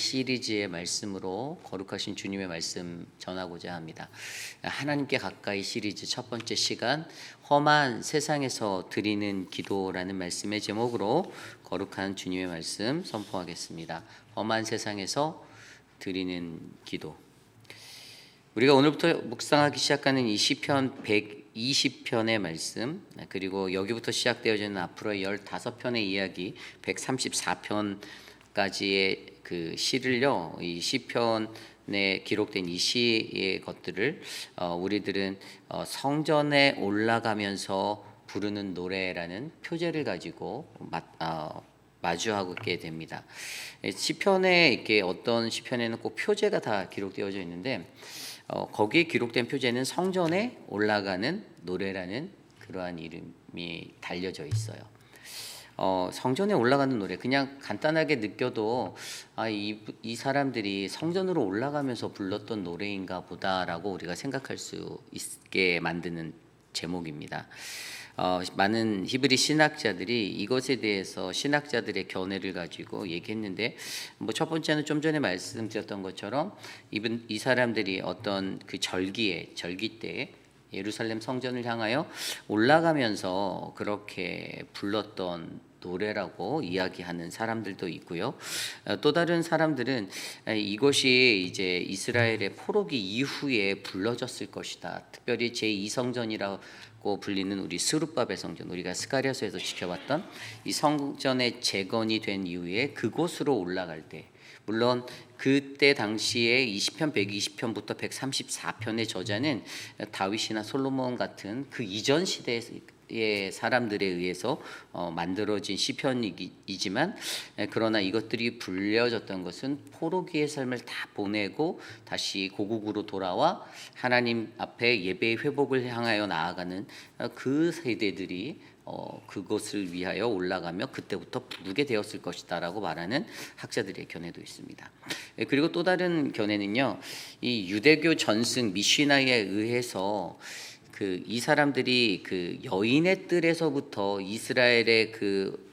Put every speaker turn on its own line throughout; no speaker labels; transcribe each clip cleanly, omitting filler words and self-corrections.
시리즈의 말씀으로 거룩하신 주님의 말씀 전하고자 합니다. 하나님께 가까이 시리즈 첫 번째 시간, 험한 세상에서 드리는 기도라는 말씀의 제목으로 거룩한 주님의 말씀 선포하겠습니다. 험한 세상에서 드리는 기도. 우리가 오늘부터 묵상하기 시작하는 이 시편 120편의 말씀, 그리고 여기부터 시작되어지는 앞으로의 15편의 이야기 134편까지의 그 시를요, 이 시편에 기록된 이 시의 것들을 우리들은 성전에 올라가면서 부르는 노래라는 표제를 가지고 마주하게 됩니다. 시편에 이렇게 어떤 시편에는 꼭 표제가 다 기록되어져 있는데 거기에 기록된 표제는 성전에 올라가는 노래라는 그러한 이름이 달려져 있어요. 성전에 올라가는 노래, 그냥 간단하게 느껴도 이 사람들이 성전으로 올라가면서 불렀던 노래인가 보다라고 우리가 생각할 수 있게 만드는 제목입니다. 많은 히브리 신학자들이 이것에 대해서 신학자들의 견해를 가지고 얘기했는데, 첫 번째는 좀 전에 말씀드렸던 것처럼 이 사람들이 어떤 그 절기 때 예루살렘 성전을 향하여 올라가면서 그렇게 불렀던 노래라고 이야기하는 사람들도 있고요. 또 다른 사람들은 이것이 이제 이스라엘의 포로기 이후에 불러졌을 것이다. 특별히 제2성전이라고 불리는 우리 스룹바벨 성전, 우리가 스가랴서에서 지켜봤던 이 성전의 재건이 된 이후에 그곳으로 올라갈 때, 물론 그때 당시에 20편, 120편부터 134편의 저자는 다윗이나 솔로몬 같은 그 이전 시대의 사람들에 의해서 만들어진 시편이지만, 그러나 이것들이 불려졌던 것은 포로기의 삶을 다 보내고 다시 고국으로 돌아와 하나님 앞에 예배의 회복을 향하여 나아가는 그 세대들이 그것을 위하여 올라가며 그때부터 부르게 되었을 것이다라고 말하는 학자들의 견해도 있습니다. 그리고 또 다른 견해는요, 이 유대교 전승 미시나이에 의해서 이 사람들이 그 여인의 뜰에서부터 이스라엘의 그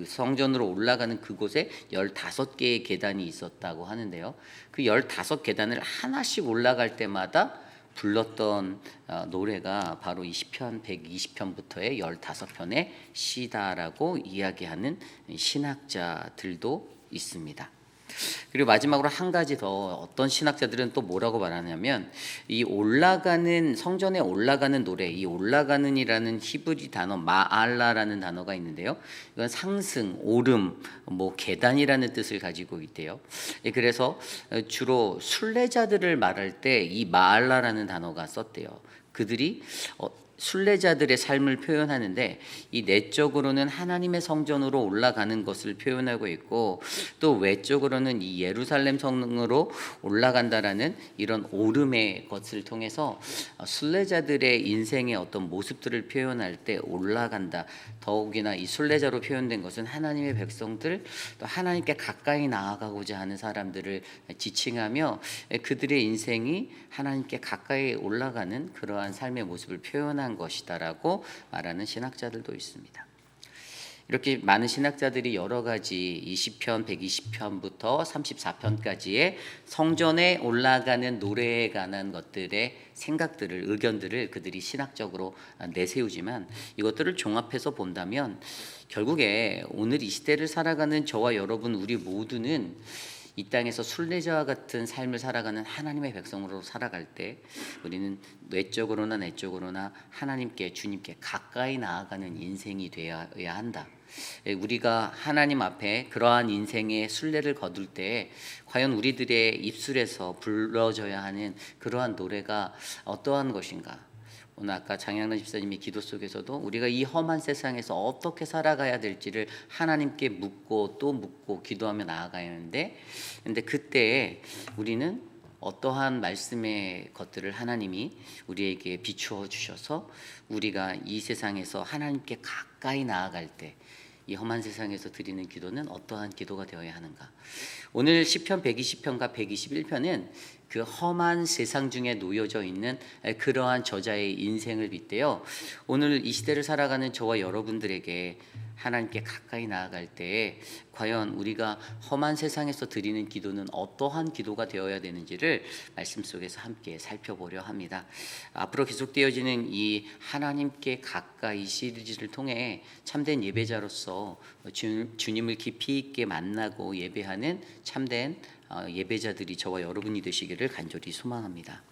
성전으로 올라가는 그곳에 15개의 계단이 있었다고 하는데요. 그 15계단을 하나씩 올라갈 때마다 불렀던 노래가 바로 이 시편 120편부터의 15편의 시다라고 이야기하는 신학자들도 있습니다. 그리고 마지막으로 한 가지 더, 어떤 신학자들은 또 뭐라고 말하냐면, 이 성전에 올라가는 노래, 이 올라가는이라는 히브리 단어 마알라라는 단어가 있는데요, 이건 상승, 오름, 계단이라는 뜻을 가지고 있대요. 그래서 주로 순례자들을 말할 때 이 마알라라는 단어가 썼대요. 그들이 순례자들의 삶을 표현하는데, 이 내적으로는 하나님의 성전으로 올라가는 것을 표현하고 있고, 또 외적으로는 이 예루살렘 성으로 올라간다라는 이런 오름의 것을 통해서 순례자들의 인생의 어떤 모습들을 표현할 때 올라간다. 더욱이나 이 순례자로 표현된 것은 하나님의 백성들, 또 하나님께 가까이 나아가고자 하는 사람들을 지칭하며 그들의 인생이 하나님께 가까이 올라가는 그러한 삶의 모습을 표현한 것이다라고 말하는 신학자들도 있습니다. 이렇게 많은 신학자들이 여러 가지 20편, 120편부터 34편까지의 성전에 올라가는 노래에 관한 것들의 생각들을, 의견들을 그들이 신학적으로 내세우지만, 이것들을 종합해서 본다면 결국에 오늘 이 시대를 살아가는 저와 여러분, 우리 모두는 이 땅에서 순례자와 같은 삶을 살아가는 하나님의 백성으로 살아갈 때 우리는 외적으로나 내적으로나 하나님께, 주님께 가까이 나아가는 인생이 되어야 한다. 우리가 하나님 앞에 그러한 인생의 순례를 거둘 때 과연 우리들의 입술에서 불러져야 하는 그러한 노래가 어떠한 것인가? 오늘 아까 장양란 집사님이 기도 속에서도 우리가 이 험한 세상에서 어떻게 살아가야 될지를 하나님께 묻고 또 묻고 기도하며 나아가야 하는데, 근데 그때 우리는 어떠한 말씀의 것들을 하나님이 우리에게 비추어 주셔서 우리가 이 세상에서 하나님께 가까이 나아갈 때 이 험한 세상에서 드리는 기도는 어떠한 기도가 되어야 하는가? 오늘 시편 120편과 121편은 그 험한 세상 중에 놓여져 있는 그러한 저자의 인생을 빗대어 오늘 이 시대를 살아가는 저와 여러분들에게 하나님께 가까이 나아갈 때 과연 우리가 험한 세상에서 드리는 기도는 어떠한 기도가 되어야 되는지를 말씀 속에서 함께 살펴보려 합니다. 앞으로 계속되어지는 이 하나님께 가까이 시리즈를 통해 참된 예배자로서 주님을 깊이 있게 만나고 예배하는 참된 예배자들이 저와 여러분이 되시기를 간절히 소망합니다.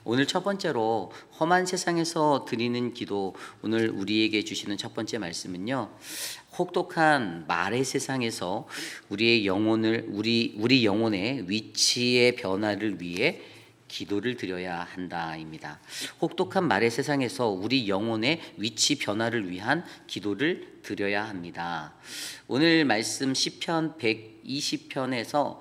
오늘 첫 번째로 험한 세상에서 드리는 기도, 오늘 우리에게 주시는 첫 번째 말씀은요, 혹독한 말의 세상에서 우리 영혼의 위치의 변화를 위해 기도를 드려야 한다입니다. 혹독한 말의 세상에서 우리 영혼의 위치 변화를 위한 기도를 드려야 합니다. 오늘 말씀 시편 120편에서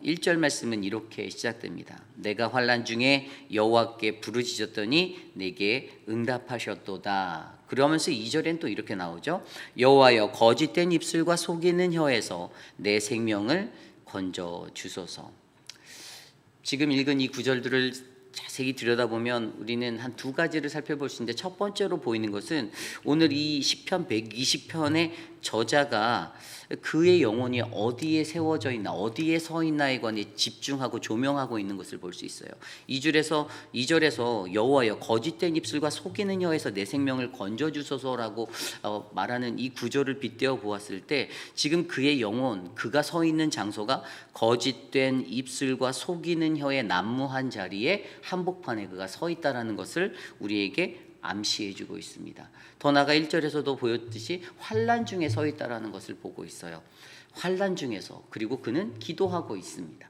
1절 말씀은 이렇게 시작됩니다. 내가 환난 중에 여호와께 부르짖었더니 내게 응답하셨도다. 그러면서 2절엔 또 이렇게 나오죠. 여호와여 거짓된 입술과 속이는 혀에서 내 생명을 건져 주소서. 지금 읽은 이 구절들을 자세히 들여다보면 우리는 한 두 가지를 살펴볼 수 있는데, 첫 번째로 보이는 것은 오늘 이 시편 120편의 저자가 그의 영혼이 어디에 세워져 있나, 어디에 서 있나에 관해 집중하고 조명하고 있는 것을 볼 수 있어요. 2절에서 여호와여 거짓된 입술과 속이는 혀에서 내 생명을 건져주소서라고 말하는 이 구절을 빗대어 보았을 때, 지금 그의 영혼, 그가 서 있는 장소가 거짓된 입술과 속이는 혀의 난무한 자리에 한복판에 그가 서 있다라는 것을 우리에게 암시해주고 있습니다. 더 나아가 1절에서도 보였듯이 환난 중에 서 있다라는 것을 보고 있어요. 환난 중에서, 그리고 그는 기도하고 있습니다.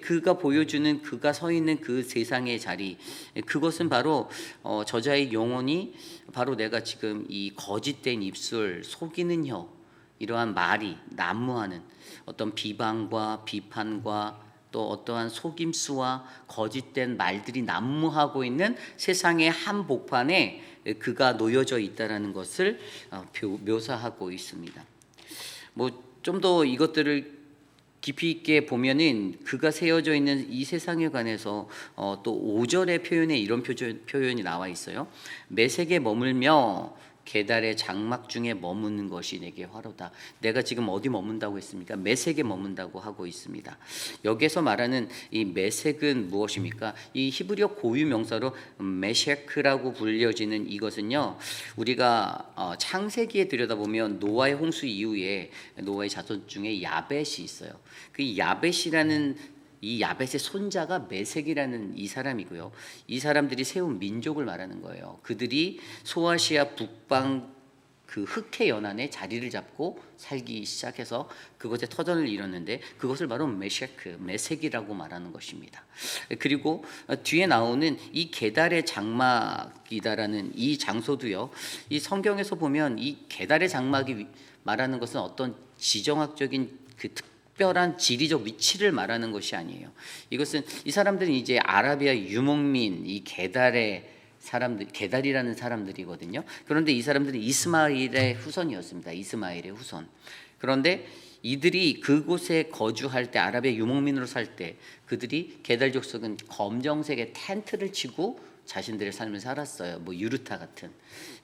그가 보여주는, 그가 서 있는 그 세상의 자리, 그것은 바로 저자의 영혼이 바로 내가 지금 이 거짓된 입술, 속이는 혀, 이러한 말이 난무하는 어떤 비방과 비판과 또 어떠한 속임수와 거짓된 말들이 난무하고 있는 세상의 한복판에 그가 놓여져 있다라는 것을 묘사하고 있습니다. 좀 더 이것들을 깊이 있게 보면은 그가 세워져 있는 이 세상에 관해서 또 5절의 표현에 이런 표현이 나와 있어요. 메색에 머물며 게달의 장막 중에 머무는 것이 내게 화로다. 내가 지금 어디 머문다고 했습니까? 메색에 머문다고 하고 있습니다. 여기서 말하는 이 메색은 무엇입니까? 이 히브리어 고유 명사로 메셰크라고 불려지는 이것은요, 우리가 창세기에 들여다보면 노아의 홍수 이후에 노아의 자손 중에 야벳이 있어요. 그 야벳이라는 이 야벳의 손자가 메색이라는 이 사람이고요. 이 사람들이 세운 민족을 말하는 거예요. 그들이 소아시아 북방 그 흑해 연안에 자리를 잡고 살기 시작해서 그것의 터전을 이뤘는데, 그것을 바로 메색이라고 말하는 것입니다. 그리고 뒤에 나오는 이 게달의 장막이다라는 이 장소도요, 이 성경에서 보면 이 게달의 장막이 말하는 것은 어떤 지정학적인 그 특별한 지리적 위치를 말하는 것이 아니에요. 이것은 이 사람들은 이제 아라비아 유목민, 이 게달의 사람들, 게달이라는 사람들이거든요. 그런데 이 사람들은 이스마엘의 후손이었습니다. 이스마엘의 후손. 그런데 이들이 그곳에 거주할 때, 아라비아 유목민으로 살 때, 그들이 게달 족속은 검정색의 텐트를 치고 자신들의 삶을 살았어요. 유르타 같은.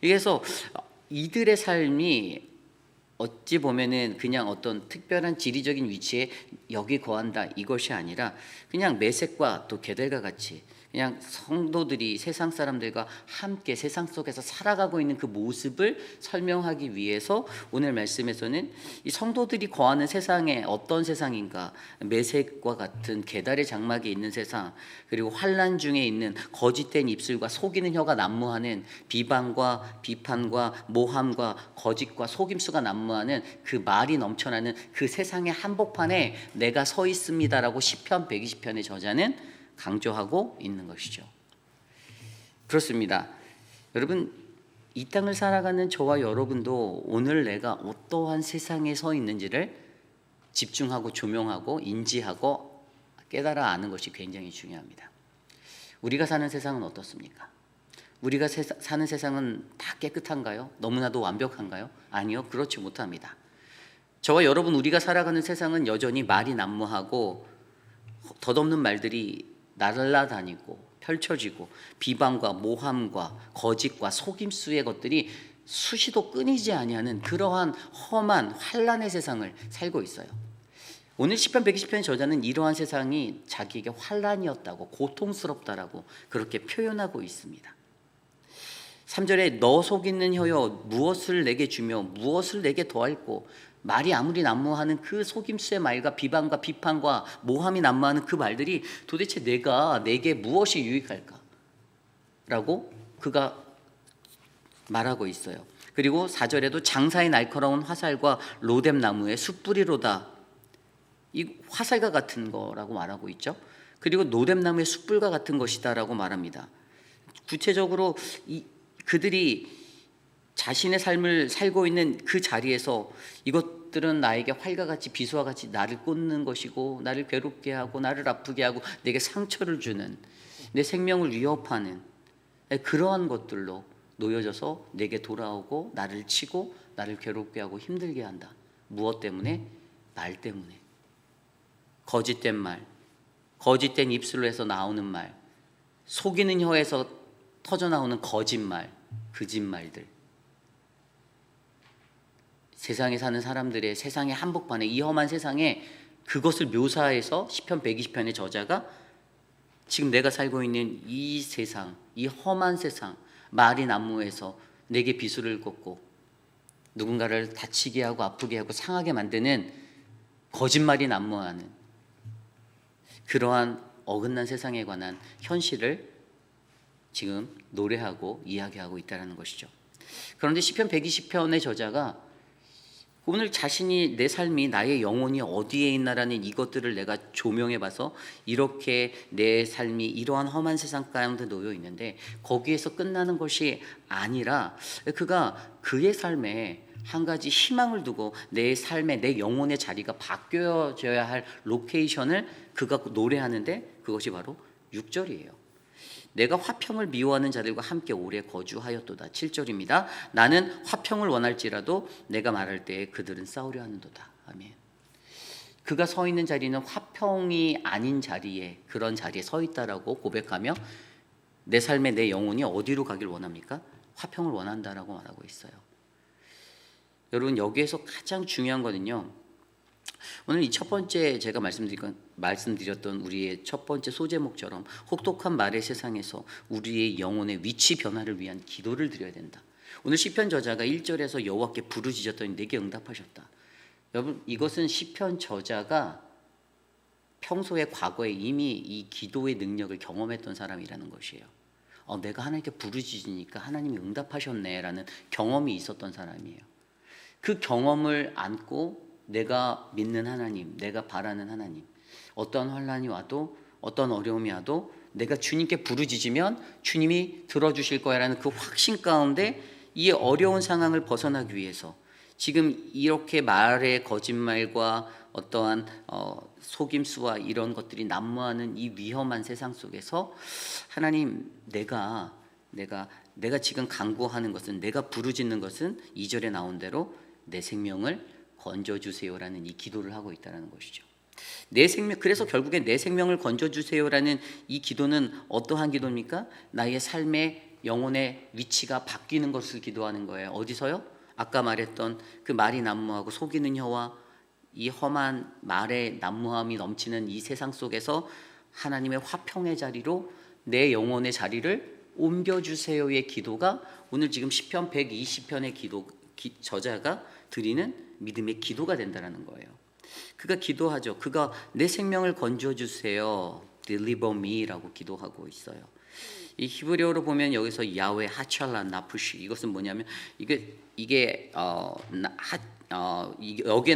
그래서 이들의 삶이 어찌 보면은 그냥 어떤 특별한 지리적인 위치에 여기 거한다, 이것이 아니라 그냥 메색과 또 게달과 같이 그냥 성도들이 세상 사람들과 함께 세상 속에서 살아가고 있는 그 모습을 설명하기 위해서 오늘 말씀에서는 이 성도들이 거하는 세상에 어떤 세상인가, 메색과 같은 게달의 장막이 있는 세상, 그리고 환난 중에 있는 거짓된 입술과 속이는 혀가 난무하는 비방과 비판과 모함과 거짓과 속임수가 난무하는 그 말이 넘쳐나는 그 세상의 한복판에 내가 서 있습니다라고 시편 120편의 저자는 강조하고 있는 것이죠. 그렇습니다. 여러분, 이 땅을 살아가는 저와 여러분도 오늘 내가 어떠한 세상에 서 있는지를 집중하고 조명하고 인지하고 깨달아 아는 것이 굉장히 중요합니다. 우리가 사는 세상은 어떻습니까? 우리가 사는 세상은 다 깨끗한가요? 너무나도 완벽한가요? 아니요, 그렇지 못합니다. 저와 여러분, 우리가 살아가는 세상은 여전히 말이 난무하고 덧없는 말들이 날아다니고 펼쳐지고 비방과 모함과 거짓과 속임수의 것들이 수시도 끊이지 아니하는 그러한 험한 환란의 세상을 살고 있어요. 오늘 시편 120편의 저자는 이러한 세상이 자기에게 환란이었다고, 고통스럽다라고 그렇게 표현하고 있습니다. 3절에 너 속이는 혀여 무엇을 내게 주며 무엇을 내게 더할꼬. 말이 아무리 난무하는 그 속임수의 말과 비방과 비판과 모함이 난무하는 그 말들이 도대체 내게 무엇이 유익할까? 라고 그가 말하고 있어요. 그리고 4절에도 장사의 날카로운 화살과 로뎀 나무의 숯불이로다. 이 화살과 같은 거라고 말하고 있죠. 그리고 로뎀 나무의 숯불과 같은 것이다라고 말합니다. 구체적으로 그들이 자신의 삶을 살고 있는 그 자리에서 이것들은 나에게 활과 같이 비수와 같이 나를 꽂는 것이고 나를 괴롭게 하고 나를 아프게 하고 내게 상처를 주는, 내 생명을 위협하는 그러한 것들로 놓여져서 내게 돌아오고 나를 치고 나를 괴롭게 하고 힘들게 한다. 무엇 때문에? 말 때문에. 거짓된 말, 거짓된 입술로 해서 나오는 말, 속이는 혀에서 터져나오는 거짓말, 거짓말들. 세상에 사는 사람들의 세상의 한복판에, 이 험한 세상에 그것을 묘사해서 시편 120편의 저자가 지금 내가 살고 있는 이 세상, 이 험한 세상, 말이 난무해서 내게 비수를 꽂고 누군가를 다치게 하고 아프게 하고 상하게 만드는 거짓말이 난무하는 그러한 어긋난 세상에 관한 현실을 지금 노래하고 이야기하고 있다는 것이죠. 그런데 시편 120편의 저자가 오늘 자신이, 내 삶이, 나의 영혼이 어디에 있나라는 이것들을 내가 조명해 봐서 이렇게 내 삶이 이러한 험한 세상 가운데 놓여 있는데 거기에서 끝나는 것이 아니라 그가 그의 삶에 한 가지 희망을 두고 내 삶의, 내 영혼의 자리가 바뀌어져야 할 로케이션을 그가 노래하는데 그것이 바로 6절이에요. 내가 화평을 미워하는 자들과 함께 오래 거주하였도다. 7절입니다. 나는 화평을 원할지라도 내가 말할 때에 그들은 싸우려 하는도다. 아멘. 그가 서 있는 자리는 화평이 아닌 자리에, 그런 자리에 서 있다라고 고백하며 내 삶의, 내 영혼이 어디로 가길 원합니까? 화평을 원한다라고 말하고 있어요. 여러분, 여기에서 가장 중요한 거는요, 오늘 이 첫 번째 제가 말씀드렸던 우리의 첫 번째 소제목처럼 혹독한 말의 세상에서 우리의 영혼의 위치 변화를 위한 기도를 드려야 된다. 오늘 시편 저자가 1절에서 여호와께 부르짖었더니 내게 응답하셨다. 여러분, 이것은 시편 저자가 평소에 과거에 이미 이 기도의 능력을 경험했던 사람이라는 것이에요. 내가 하나님께 부르짖으니까 하나님이 응답하셨네라는 경험이 있었던 사람이에요. 그 경험을 안고 내가 믿는 하나님, 내가 바라는 하나님, 어떤 환난이 와도 어떤 어려움이 와도 내가 주님께 부르짖으면 주님이 들어주실 거야라는 그 확신 가운데 이 어려운 상황을 벗어나기 위해서 지금 이렇게 말의 거짓말과 어떠한 속임수와 이런 것들이 난무하는 이 위험한 세상 속에서 하나님, 내가 지금 간구하는 것은, 내가 부르짖는 것은 2절에 나온 대로 내 생명을 건져주세요라는 이 기도를 하고 있다는 것이죠. 내 생명, 그래서 결국에 내 생명을 건져주세요라는 이 기도는 어떠한 기도입니까? 나의 삶의 영혼의 위치가 바뀌는 것을 기도하는 거예요. 어디서요? 아까 말했던 그 말이 난무하고 속이는 혀와 이 험한 말의 난무함이 넘치는 이 세상 속에서 하나님의 화평의 자리로 내 영혼의 자리를 옮겨주세요의 기도가 오늘 지금 시편 120편의 저자가 드리는 믿음의 기도가 된다는 거예요. 그가 기도하죠. 그가 내 생명을 건져주세요. Deliver me라고 기도하고 있어요. 이 히브리어로 보면 여기서 야훼 하찰라 나푸시, 이것은 뭐냐면 여기에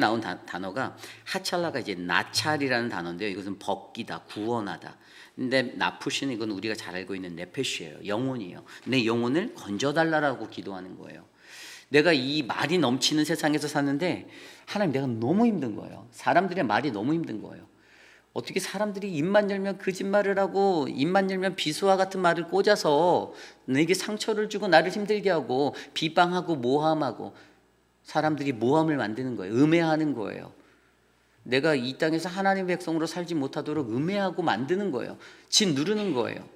나온 단어가 하찰라가 이제 나찰이라는 단어인데요. 이것은 벗기다, 구원하다. 근데 나푸시는 이건 우리가 잘 알고 있는 네페시예요. 영혼이에요. 내 영혼을 건져달라고 기도하는 거예요. 내가 이 말이 넘치는 세상에서 사는데 하나님, 내가 너무 힘든 거예요. 사람들의 말이 너무 힘든 거예요. 어떻게 사람들이 입만 열면 거짓말을 하고 입만 열면 비수와 같은 말을 꽂아서 내게 상처를 주고 나를 힘들게 하고 비방하고 모함하고 사람들이 모함을 만드는 거예요. 음해하는 거예요. 내가 이 땅에서 하나님의 백성으로 살지 못하도록 음해하고 만드는 거예요. 짓 누르는 거예요.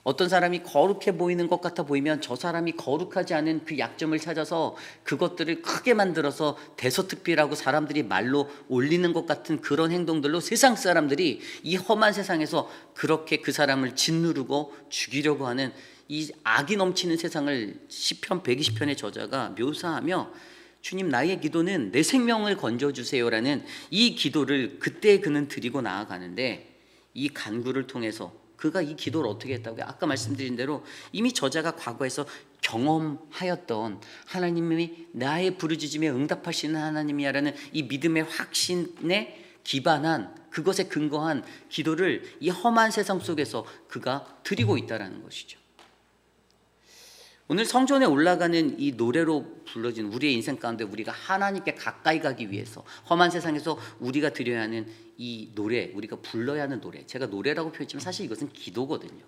어떤 사람이 거룩해 보이는 것 같아 보이면 저 사람이 거룩하지 않은 그 약점을 찾아서 그것들을 크게 만들어서 대서특필하고 사람들이 말로 올리는 것 같은 그런 행동들로 세상 사람들이 이 험한 세상에서 그렇게 그 사람을 짓누르고 죽이려고 하는 이 악이 넘치는 세상을 시편 120편의 저자가 묘사하며 주님, 나의 기도는 내 생명을 건져주세요라는 이 기도를 그때 그는 드리고 나아가는데, 이 간구를 통해서 그가 이 기도를 어떻게 했다고요? 아까 말씀드린 대로 이미 저자가 과거에서 경험하였던 하나님이 나의 부르짖음에 응답하시는 하나님이야라는 이 믿음의 확신에 기반한, 그것에 근거한 기도를 이 험한 세상 속에서 그가 드리고 있다는 것이죠. 오늘 성전에 올라가는 이 노래로 불러진 우리의 인생 가운데 우리가 하나님께 가까이 가기 위해서 험한 세상에서 우리가 드려야 하는 이 노래, 우리가 불러야 하는 노래, 제가 노래라고 표현했지만 사실 이것은 기도거든요.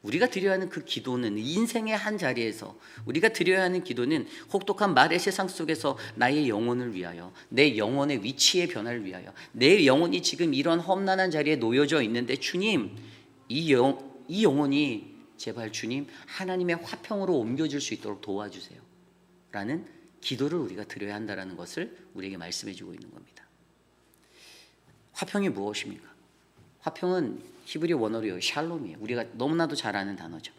우리가 드려야 하는 그 기도는 인생의 한 자리에서 우리가 드려야 하는 기도는 혹독한 말의 세상 속에서 나의 영혼을 위하여, 내 영혼의 위치의 변화를 위하여, 내 영혼이 지금 이런 험난한 자리에 놓여져 있는데 주님, 이 영혼이 제발 주님 하나님의 화평으로 옮겨질 수 있도록 도와주세요 라는 기도를 우리가 드려야 한다는 것을 우리에게 말씀해 주고 있는 겁니다. 화평이 무엇입니까? 화평은 히브리 원어로 샬롬이에요. 우리가 너무나도 잘 아는 단어죠.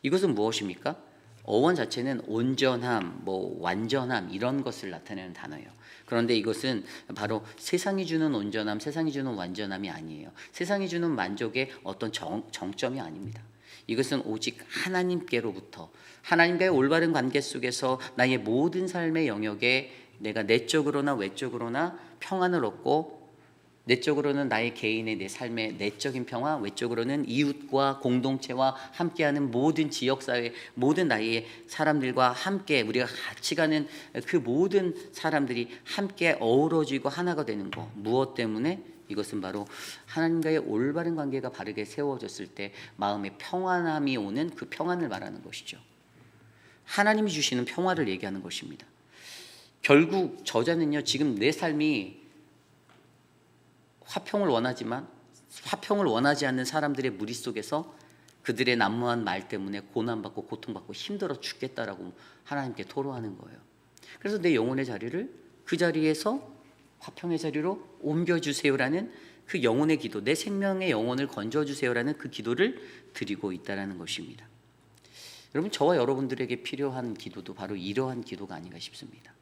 이것은 무엇입니까? 어원 자체는 온전함, 완전함 이런 것을 나타내는 단어예요. 그런데 이것은 바로 세상이 주는 온전함, 세상이 주는 완전함이 아니에요. 세상이 주는 만족의 어떤 정점이 아닙니다. 이것은 오직 하나님께로부터, 하나님과의 올바른 관계 속에서 나의 모든 삶의 영역에 내가 내적으로나 외적으로나 평안을 얻고, 내적으로는 나의 개인의 내 삶의 내적인 평화, 외적으로는 이웃과 공동체와 함께하는 모든 지역사회, 모든 나의 사람들과 함께 우리가 같이 가는 그 모든 사람들이 함께 어우러지고 하나가 되는 것. 무엇 때문에? 이것은 바로 하나님과의 올바른 관계가 바르게 세워졌을 때 마음의 평안함이 오는 그 평안을 말하는 것이죠. 하나님이 주시는 평화를 얘기하는 것입니다. 결국 저자는요, 지금 내 삶이 화평을 원하지만 화평을 원하지 않는 사람들의 무리 속에서 그들의 난무한 말 때문에 고난받고 고통받고 힘들어 죽겠다라고 하나님께 토로하는 거예요. 그래서 내 영혼의 자리를 그 자리에서 화평의 자리로 옮겨주세요라는 그 영혼의 기도, 내 생명의 영혼을 건져주세요라는 그 기도를 드리고 있다는 것입니다. 여러분, 저와 여러분들에게 필요한 기도도 바로 이러한 기도가 아닌가 싶습니다.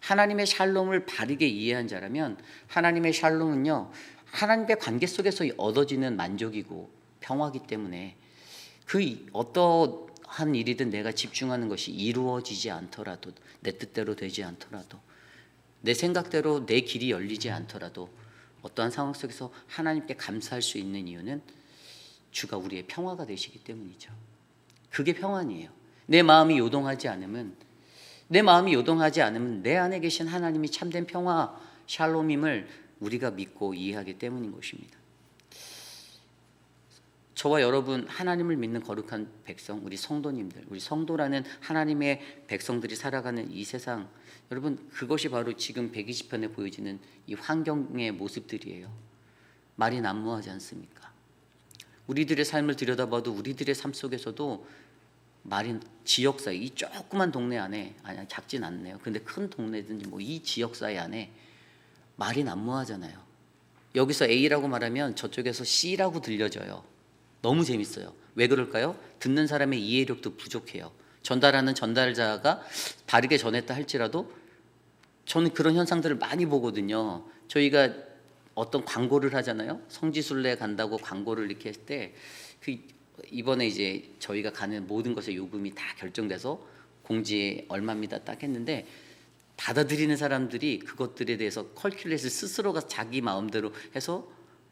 하나님의 샬롬을 바르게 이해한 자라면 하나님의 샬롬은요, 하나님의 관계 속에서 얻어지는 만족이고 평화이기 때문에 그 어떠한 일이든 내가 집중하는 것이 이루어지지 않더라도, 내 뜻대로 되지 않더라도, 내 생각대로 내 길이 열리지 않더라도 어떠한 상황 속에서 하나님께 감사할 수 있는 이유는 주가 우리의 평화가 되시기 때문이죠. 그게 평안이에요. 내 마음이 요동하지 않으면 내 안에 계신 하나님이 참된 평화, 샬롬임을 우리가 믿고 이해하기 때문인 것입니다. 저와 여러분, 하나님을 믿는 거룩한 백성, 우리 성도님들, 우리 성도라는 하나님의 백성들이 살아가는 이 세상, 여러분, 그것이 바로 지금 120편에 보여지는 이 환경의 모습들이에요. 말이 난무하지 않습니까? 우리들의 삶을 들여다봐도 우리들의 삶 속에서도 말이 지역사회, 이 조그만 동네 안에, 아니 작진 않네요. 근데 큰 동네든지 이 지역사회 안에 말이 난무하잖아요. 여기서 A라고 말하면 저쪽에서 C라고 들려져요. 너무 재밌어요. 왜 그럴까요? 듣는 사람의 이해력도 부족해요. 전달하는 전달자가 바르게 전했다 할지라도 저는 그런 현상들을 많이 보거든요. 저희가 어떤 광고를 하잖아요. 성지순례 간다고 광고를 이렇게 했을 때 이번에 이제 저희가 가는 모든 것의 요금이 다 결정돼서 공지에 얼마입니다 딱 했는데, 받아들이는 사람들이 그것들에 대해서 컬큘레이트를 스스로가 자기 마음대로 해서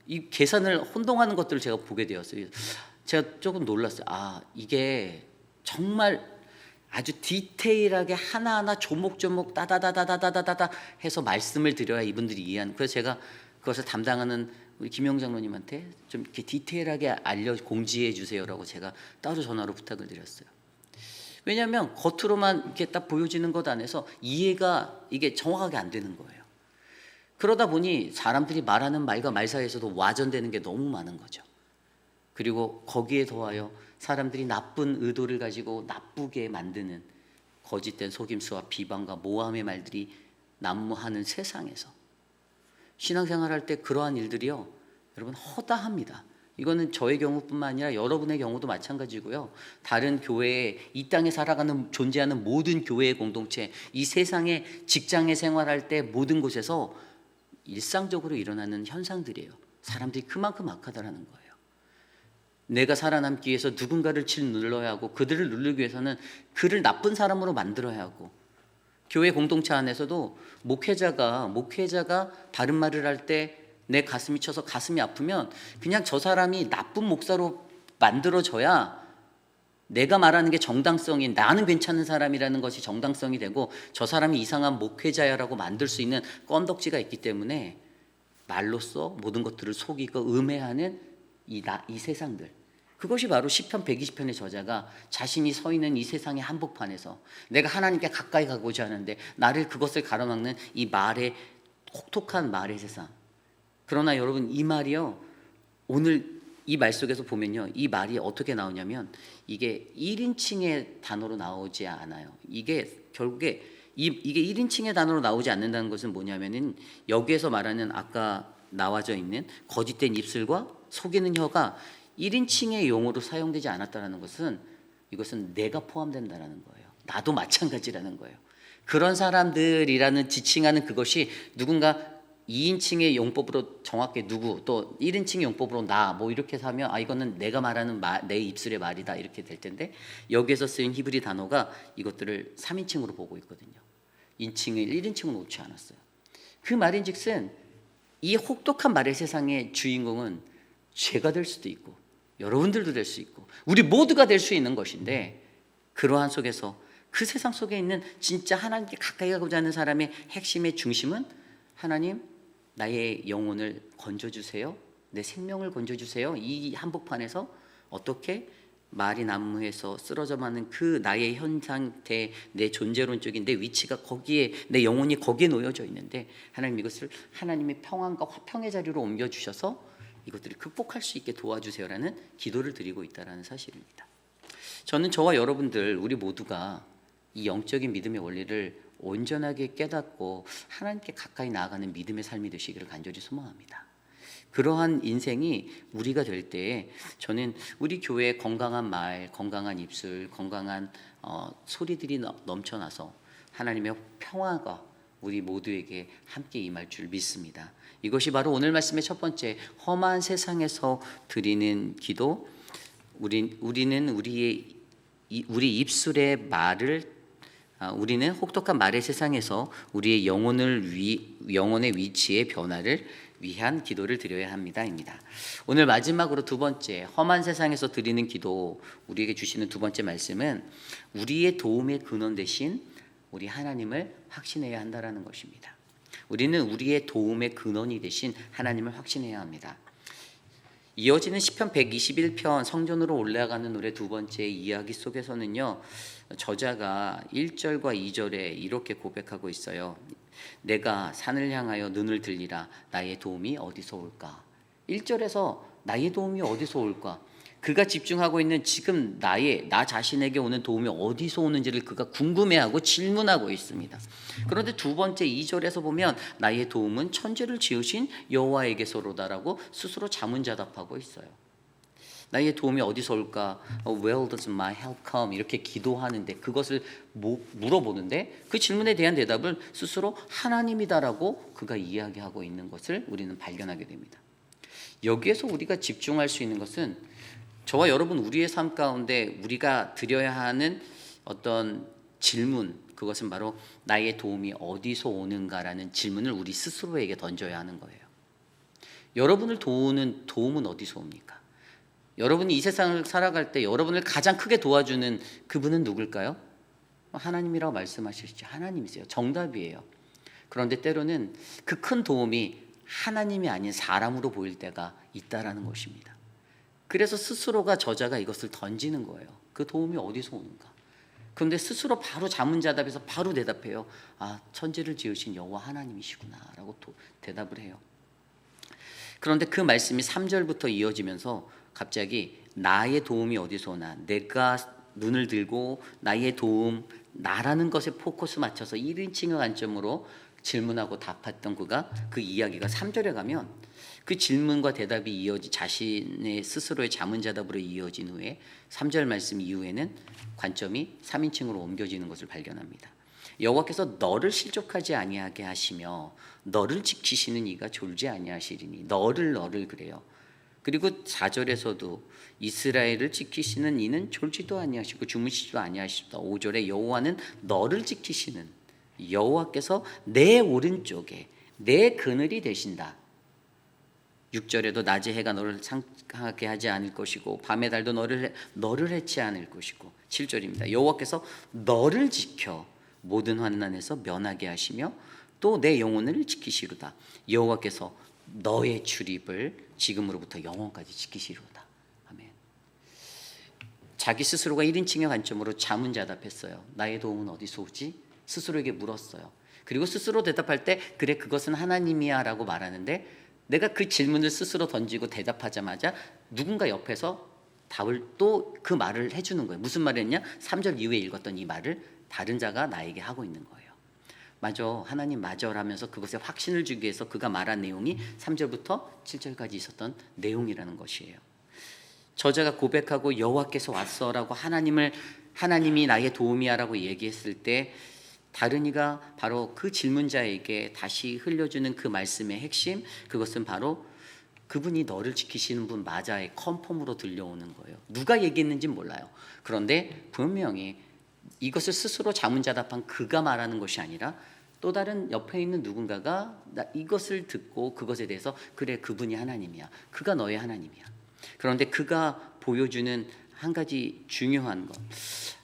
이 계산을 혼동하는 것들을 제가 보게 되었어요. 제가 조금 놀랐어요. 이게 정말 아주 디테일하게 하나하나 조목조목 따다다다다다다다 해서 말씀을 드려야 이분들이 이해하는. 그래서 제가 그것을 담당하는 우리 김영 장로님한테 좀 이렇게 디테일하게 공지해 주세요라고 제가 따로 전화로 부탁을 드렸어요. 왜냐하면 겉으로만 이렇게 딱 보여지는 것 안에서 이해가 이게 정확하게 안 되는 거예요. 그러다 보니 사람들이 말하는 말과 말 사이에서도 와전되는 게 너무 많은 거죠. 그리고 거기에 더하여 사람들이 나쁜 의도를 가지고 나쁘게 만드는 거짓된 속임수와 비방과 모함의 말들이 난무하는 세상에서 신앙생활할 때 그러한 일들이요, 여러분 허다합니다. 이거는 저의 경우뿐만 아니라 여러분의 경우도 마찬가지고요. 다른 교회에, 이 땅에 살아가는 존재하는 모든 교회의 공동체, 이 세상에 직장에 생활할 때 모든 곳에서 일상적으로 일어나는 현상들이에요. 사람들이 그만큼 악하다라는 거예요. 내가 살아남기 위해서 누군가를 짓눌러야 하고, 그들을 누르기 위해서는 그를 나쁜 사람으로 만들어야 하고, 교회 공동체 안에서도 목회자가 바른 말을 할 때 내 가슴이 쳐서 가슴이 아프면 그냥 저 사람이 나쁜 목사로 만들어져야 내가 말하는 게 정당성이, 나는 괜찮은 사람이라는 것이 정당성이 되고 저 사람이 이상한 목회자야라고 만들 수 있는 건덕지가 있기 때문에 말로써 모든 것들을 속이고 음해하는 이 세상들, 그것이 바로 시편 120편의 저자가 자신이 서 있는 이 세상의 한복판에서 내가 하나님께 가까이 가고자 하는데 나를 그것을 가로막는 이 말의, 혹독한 말의 세상. 그러나 여러분, 이 말이요, 오늘 이 말 속에서 보면요, 이 말이 어떻게 나오냐면 이게 1인칭의 단어로 나오지 않아요. 이게 결국에 이게 1인칭의 단어로 나오지 않는다는 것은 뭐냐면은, 여기에서 말하는 아까 나와져 있는 거짓된 입술과 속이는 혀가 1인칭의 용어로 사용되지 않았다는 것은, 이것은 내가 포함된다라는 거예요. 나도 마찬가지라는 거예요. 그런 사람들이라는 지칭하는 그것이 누군가 2인칭의 용법으로 정확히 누구, 또 1인칭의 용법으로 나, 뭐 이렇게 하면 이거는 내가 말하는 내 입술의 말이다 이렇게 될 텐데, 여기에서 쓰인 히브리 단어가 이것들을 3인칭으로 보고 있거든요. 인칭을 1인칭으로 놓지 않았어요. 그 말인즉슨 이 혹독한 말의 세상의 주인공은 죄가 될 수도 있고 여러분들도 될 수 있고 우리 모두가 될 수 있는 것인데, 그러한 속에서 그 세상 속에 있는 진짜 하나님께 가까이 가고자 하는 사람의 핵심의 중심은, 하나님 나의 영혼을 건져주세요, 내 생명을 건져주세요. 이 한복판에서 어떻게 말이 난무해서 쓰러져가는 그 나의 현 상태, 내 존재론적인 내 위치가 거기에, 내 영혼이 거기에 놓여져 있는데 하나님 이것을 하나님의 평안과 화평의 자리로 옮겨주셔서 이것들을 극복할 수 있게 도와주세요라는 기도를 드리고 있다는 사실입니다. 저는 저와 여러분들 우리 모두가 이 영적인 믿음의 원리를 온전하게 깨닫고 하나님께 가까이 나아가는 믿음의 삶이 되시기를 간절히 소망합니다. 그러한 인생이 우리가 될 때에 저는 우리 교회에 건강한 말, 건강한 입술, 건강한 소리들이 넘쳐나서 하나님의 평화가 우리 모두에게 함께 임할 줄 믿습니다. 이것이 바로 오늘 말씀의 첫 번째, 험한 세상에서 드리는 기도. 우리는 우리 입술의 말을, 우리는 혹독한 말의 세상에서 우리의 영혼의 위치의 변화를 위한 기도를 드려야 합니다입니다. 오늘 마지막으로 두 번째, 험한 세상에서 드리는 기도, 우리에게 주시는 두 번째 말씀은 우리의 도움의 근원 대신 우리 하나님을 확신해야 한다라는 것입니다. 우리는 우리의 도움의 근원이 되신 하나님을 확신해야 합니다. 이어지는 시편 121편 성전으로 올라가는 노래 두 번째 이야기 속에서는요, 저자가 1절과 2절에 이렇게 고백하고 있어요. 내가 산을 향하여 눈을 들리라, 나의 도움이 어디서 올까? 1절에서 나의 도움이 어디서 올까? 그가 집중하고 있는 지금 나 자신에게 오는 도움이 어디서 오는지를 그가 궁금해하고 질문하고 있습니다. 그런데 두 번째 2절에서 보면 나의 도움은 천지를 지으신 여호와에게서로다라고 스스로 자문자답하고 있어요. 나의 도움이 어디서 올까? Where does my help come? 이렇게 기도하는데, 그것을 물어보는데 그 질문에 대한 대답을 스스로 하나님이다라고 그가 이야기하고 있는 것을 우리는 발견하게 됩니다. 여기에서 우리가 집중할 수 있는 것은, 저와 여러분 우리의 삶 가운데 우리가 드려야 하는 어떤 질문, 그것은 바로 나의 도움이 어디서 오는가라는 질문을 우리 스스로에게 던져야 하는 거예요. 여러분을 도우는 도움은 어디서 옵니까? 여러분이 이 세상을 살아갈 때 여러분을 가장 크게 도와주는 그분은 누굴까요? 하나님이라고 말씀하시죠. 하나님이세요. 정답이에요. 그런데 때로는 그 큰 도움이 하나님이 아닌 사람으로 보일 때가 있다라는 것입니다. 그래서 스스로가, 저자가 이것을 던지는 거예요. 그 도움이 어디서 오는가? 그런데 스스로 바로 자문자답해서 바로 대답해요. 천지를 지으신 여호와 하나님이시구나 라고 대답을 해요. 그런데 그 말씀이 3절부터 이어지면서 갑자기 나의 도움이 어디서 오나, 내가 눈을 들고 나의 도움, 나라는 것에 포커스 맞춰서 1인칭의 관점으로 질문하고 답했던 그가, 그 이야기가 3절에 가면 그 질문과 대답이 자신의 스스로의 자문자답으로 이어진 후에 3절 말씀 이후에는 관점이 3인칭으로 옮겨지는 것을 발견합니다. 여호와께서 너를 실족하지 아니하게 하시며 너를 지키시는 이가 졸지 아니하시리니, 너를 그래요. 그리고 4절에서도 이스라엘을 지키시는 이는 졸지도 아니하시고 주무시지도 아니하시다. 5절에 여호와는 너를 지키시는, 여호와께서 내 오른쪽에 내 그늘이 되신다. 6절에도 낮의 해가 너를 상하게 하지 않을 것이고 밤의 달도 너를 해치 않을 것이고, 7절입니다. 여호와께서 너를 지켜 모든 환난에서 면하게 하시며 또 내 영혼을 지키시로다. 여호와께서 너의 출입을 지금으로부터 영원까지 지키시로다. 아멘. 자기 스스로가 1인칭의 관점으로 자문자답했어요. 나의 도움은 어디서 오지? 스스로에게 물었어요. 그리고 스스로 대답할 때 그래, 그것은 하나님이야 라고 말하는데, 내가 그 질문을 스스로 던지고 대답하자마자 누군가 옆에서 답을 또 그 말을 해주는 거예요. 무슨 말을 했냐? 3절 이후에 읽었던 이 말을 다른 자가 나에게 하고 있는 거예요. 맞아, 하나님 맞아 라면서 그것에 확신을 주기 위해서 그가 말한 내용이 3절부터 7절까지 있었던 내용이라는 것이에요. 저자가 고백하고 여호와께서 왔어라고 하나님이 나의 도움이야라고 얘기했을 때 다른 이가 바로 그 질문자에게 다시 흘려주는 그 말씀의 핵심, 그것은 바로 그분이 너를 지키시는 분 맞아의 컨펌으로 들려오는 거예요. 누가 얘기했는지는 몰라요. 그런데 분명히 이것을 스스로 자문자답한 그가 말하는 것이 아니라 또 다른 옆에 있는 누군가가 이것을 듣고 그것에 대해서 그래, 그분이 하나님이야, 그가 너의 하나님이야. 그런데 그가 보여주는 한 가지 중요한 것,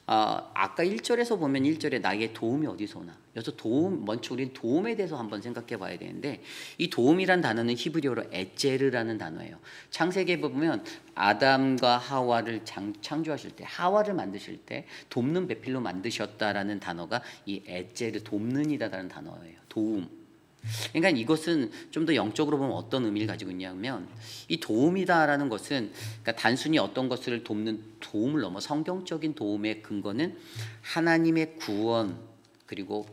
아까 1절에서 보면 1절에 나의 도움이 어디서 오나, 여기서 도움, 먼저 우리는 도움에 대해서 한번 생각해 봐야 되는데, 이 도움이란 단어는 히브리어로 에제르라는 단어예요. 창세기에 보면 아담과 하와를 창조하실 때, 하와를 만드실 때 돕는 배필로 만드셨다라는 단어가 이 에제르, 돕는이다라는 단어예요. 도움. 그러니까 이것은 좀 더 영적으로 보면 어떤 의미를 가지고 있냐면, 이 도움이다라는 것은 그러니까 단순히 어떤 것을 돕는 도움을 넘어 성경적인 도움의 근거는 하나님의 구원, 그리고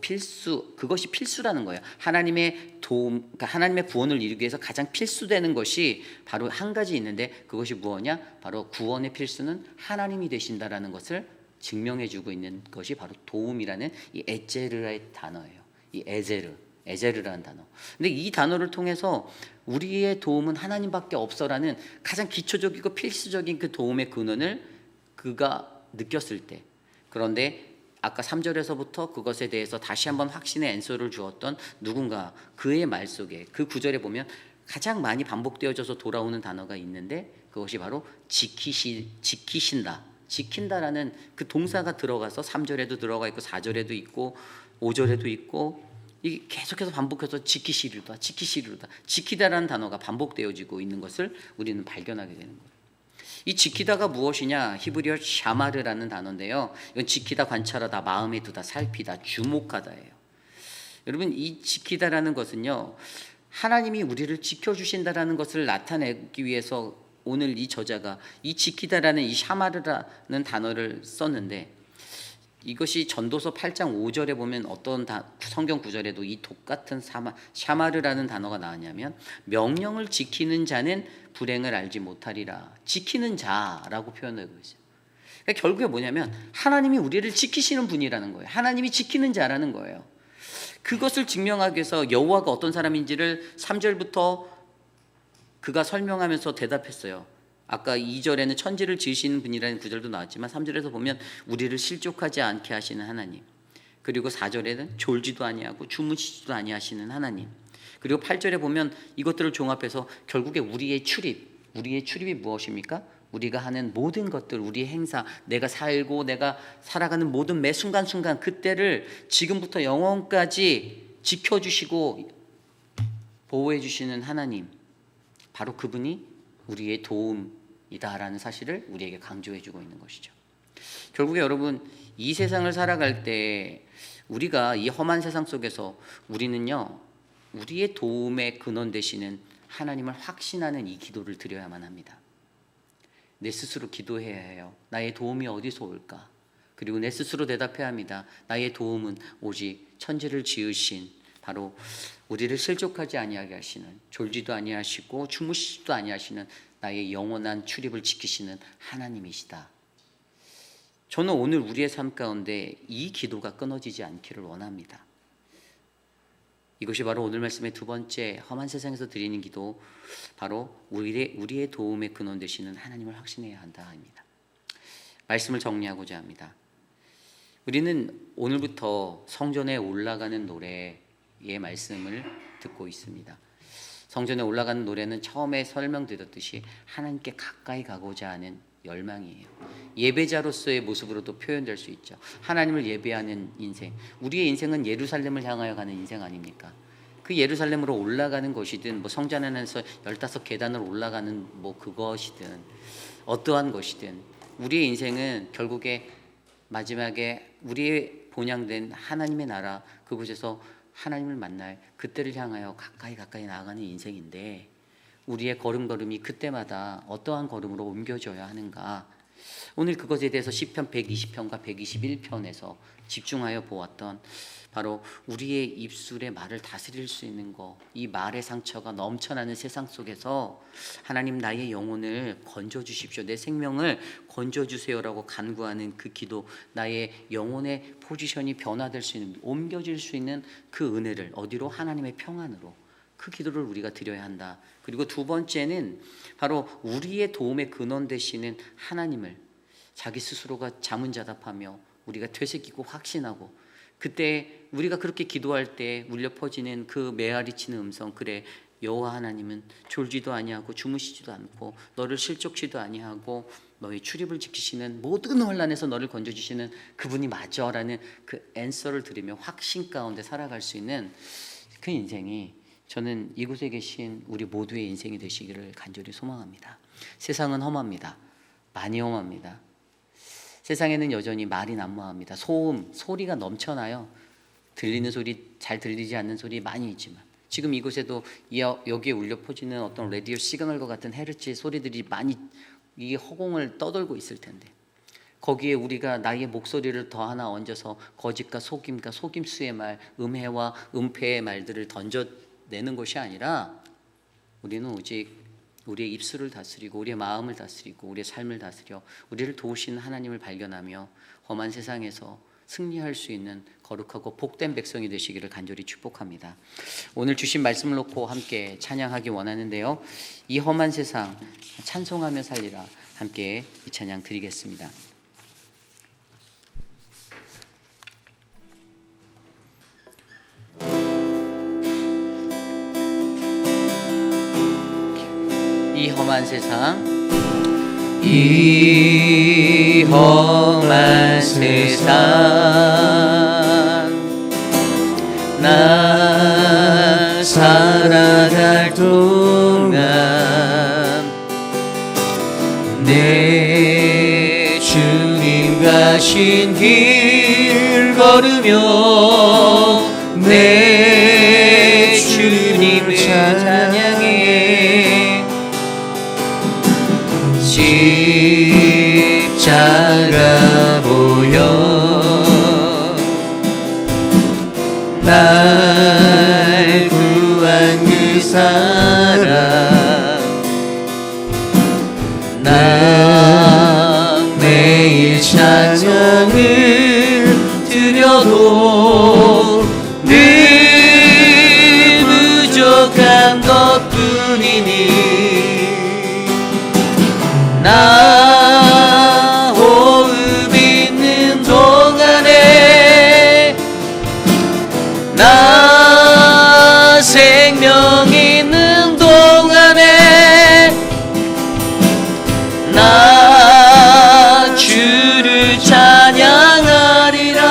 그것이 필수라는 거예요. 하나님의 도움, 그러니까 하나님의 구원을 이루기 위해서 가장 필수되는 것이 바로 한 가지 있는데, 그것이 무엇이냐? 바로 구원의 필수는 하나님이 되신다라는 것을 증명해주고 있는 것이 바로 도움이라는 이 에제르의 단어예요. 이 에제르라는 단어. 근데 이 단어를 통해서 우리의 도움은 하나님밖에 없어라는 가장 기초적이고 필수적인 그 도움의 근원을 그가 느꼈을 때, 그런데 아까 3절에서부터 그것에 대해서 다시 한번 확신의 앤서를 주었던 누군가, 그의 말 속에 그 구절에 보면 가장 많이 반복되어져서 돌아오는 단어가 있는데, 그것이 바로 지키신다, 지킨다라는 그 동사가 들어가서 3절에도 들어가 있고 4절에도 있고 5절에도 있고, 이 계속해서 반복해서 지키시리로다, 지키다라는 단어가 반복되어지고 있는 것을 우리는 발견하게 되는 거예요. 이 지키다가 무엇이냐? 히브리어 샤마르라는 단어인데요. 이건 지키다, 관찰하다, 마음에 두다, 살피다, 주목하다예요. 여러분, 이 지키다라는 것은요, 하나님이 우리를 지켜주신다라는 것을 나타내기 위해서 오늘 이 저자가 이 지키다라는 이 샤마르라는 단어를 썼는데, 이것이 전도서 8장 5절에 보면 어떤 성경 구절에도 이 똑같은 샤마르라는 단어가 나왔냐면, 명령을 지키는 자는 불행을 알지 못하리라. 지키는 자라고 표현하고 있어요. 그러니까 결국에 뭐냐면 하나님이 우리를 지키시는 분이라는 거예요. 하나님이 지키는 자라는 거예요. 그것을 증명하기 위해서 여호와가 어떤 사람인지를 3절부터 그가 설명하면서 대답했어요. 아까 2절에는 천지를 지으시는 분이라는 구절도 나왔지만 3절에서 보면 우리를 실족하지 않게 하시는 하나님, 그리고 4절에는 졸지도 아니하고 주무시지도 아니하시는 하나님, 그리고 8절에 보면 이것들을 종합해서 결국에 우리의 출입이 무엇입니까? 우리가 하는 모든 것들, 우리의 행사, 내가 살고 내가 살아가는 모든 매 순간순간 그때를 지금부터 영원까지 지켜주시고 보호해 주시는 하나님, 바로 그분이 우리의 도움이다라는 사실을 우리에게 강조해 주고 있는 것이죠. 결국에 여러분, 이 세상을 살아갈 때 우리가 이 험한 세상 속에서 우리는요, 우리의 도움의 근원 되시는 하나님을 확신하는 이 기도를 드려야만 합니다. 내 스스로 기도해야 해요. 나의 도움이 어디서 올까? 그리고 내 스스로 대답해야 합니다. 나의 도움은 오직 천지를 지으신 바로 우리를 실족하지 아니하게 하시는, 졸지도 아니하시고 주무시지도 아니하시는 나의 영원한 출입을 지키시는 하나님이시다. 저는 오늘 우리의 삶 가운데 이 기도가 끊어지지 않기를 원합니다. 이것이 바로 오늘 말씀의 두 번째 험한 세상에서 드리는 기도, 바로 우리의 도움의 근원 되시는 하나님을 확신해야 한다입니다. 말씀을 정리하고자 합니다. 우리는 오늘부터 성전에 올라가는 노래의 말씀을 듣고 있습니다. 성전에 올라가는 노래는 처음에 설명드렸듯이 하나님께 가까이 가고자 하는 열망이에요. 예배자로서의 모습으로도 표현될 수 있죠. 하나님을 예배하는 인생, 우리의 인생은 예루살렘을 향하여 가는 인생 아닙니까? 그 예루살렘으로 올라가는 것이든 성전 안에서 15계단을 올라가는 그것이든 어떠한 것이든 우리의 인생은 결국에 마지막에 우리의 본향된 하나님의 나라, 그곳에서 하나님을 만날 그때를 향하여 가까이 나아가는 인생인데, 우리의 걸음걸음이 그때마다 어떠한 걸음으로 옮겨져야 하는가, 오늘 그것에 대해서 시편 120편과 121편에서 집중하여 보았던 바로 우리의 입술의 말을 다스릴 수 있는 것, 이 말의 상처가 넘쳐나는 세상 속에서 하나님 나의 영혼을 건져주십시오, 내 생명을 건져주세요라고 간구하는 그 기도, 나의 영혼의 포지션이 변화될 수 있는, 옮겨질 수 있는 그 은혜를 어디로? 하나님의 평안으로, 그 기도를 우리가 드려야 한다. 그리고 두 번째는 바로 우리의 도움의 근원 되시는 하나님을 자기 스스로가 자문자답하며 우리가 되새기고 확신하고, 그때 우리가 그렇게 기도할 때 울려 퍼지는 그 메아리치는 음성, 그래 여호와 하나님은 졸지도 아니하고 주무시지도 않고 너를 실족시도 아니하고 너의 출입을 지키시는, 모든 혼란에서 너를 건져주시는 그분이 맞아라는 그 앤서를 들으며 확신 가운데 살아갈 수 있는 그 인생이, 저는 이곳에 계신 우리 모두의 인생이 되시기를 간절히 소망합니다. 세상은 험합니다. 많이 험합니다. 세상에는 여전히 말이 난무합니다. 소음, 소리가 넘쳐나요. 들리는 소리, 잘 들리지 않는 소리 많이 있지만, 지금 이곳에도 여기에 울려 퍼지는 어떤 라디오 시그널과 같은 헤르츠의 소리들이 많이 이 허공을 떠돌고 있을 텐데, 거기에 우리가 나의 목소리를 더 하나 얹어서 거짓과 속임과 속임수의 말, 음해와 은폐의 말들을 던져내는 것이 아니라, 우리는 오직 우리의 입술을 다스리고 우리의 마음을 다스리고 우리의 삶을 다스려 우리를 도우시는 하나님을 발견하며 험한 세상에서 승리할 수 있는 거룩하고 복된 백성이 되시기를 간절히 축복합니다. 오늘 주신 말씀을 놓고 함께 찬양하기 원하는데요, 이 험한 세상 찬송하며 살리라, 함께 이 찬양 드리겠습니다. 이 험한 세상, 이 험한 세상, 나 살아갈 동안 내 주님 가신 길 걸으며 내 주님을 찬양해 십자가 보여 날 구한 그 사랑, 나 매일 찬양을 드려도 늘 부족한 것뿐이니, 나 호흡 있는 동안에, 나 생명 있는 동안에, 나 주를 찬양하리라.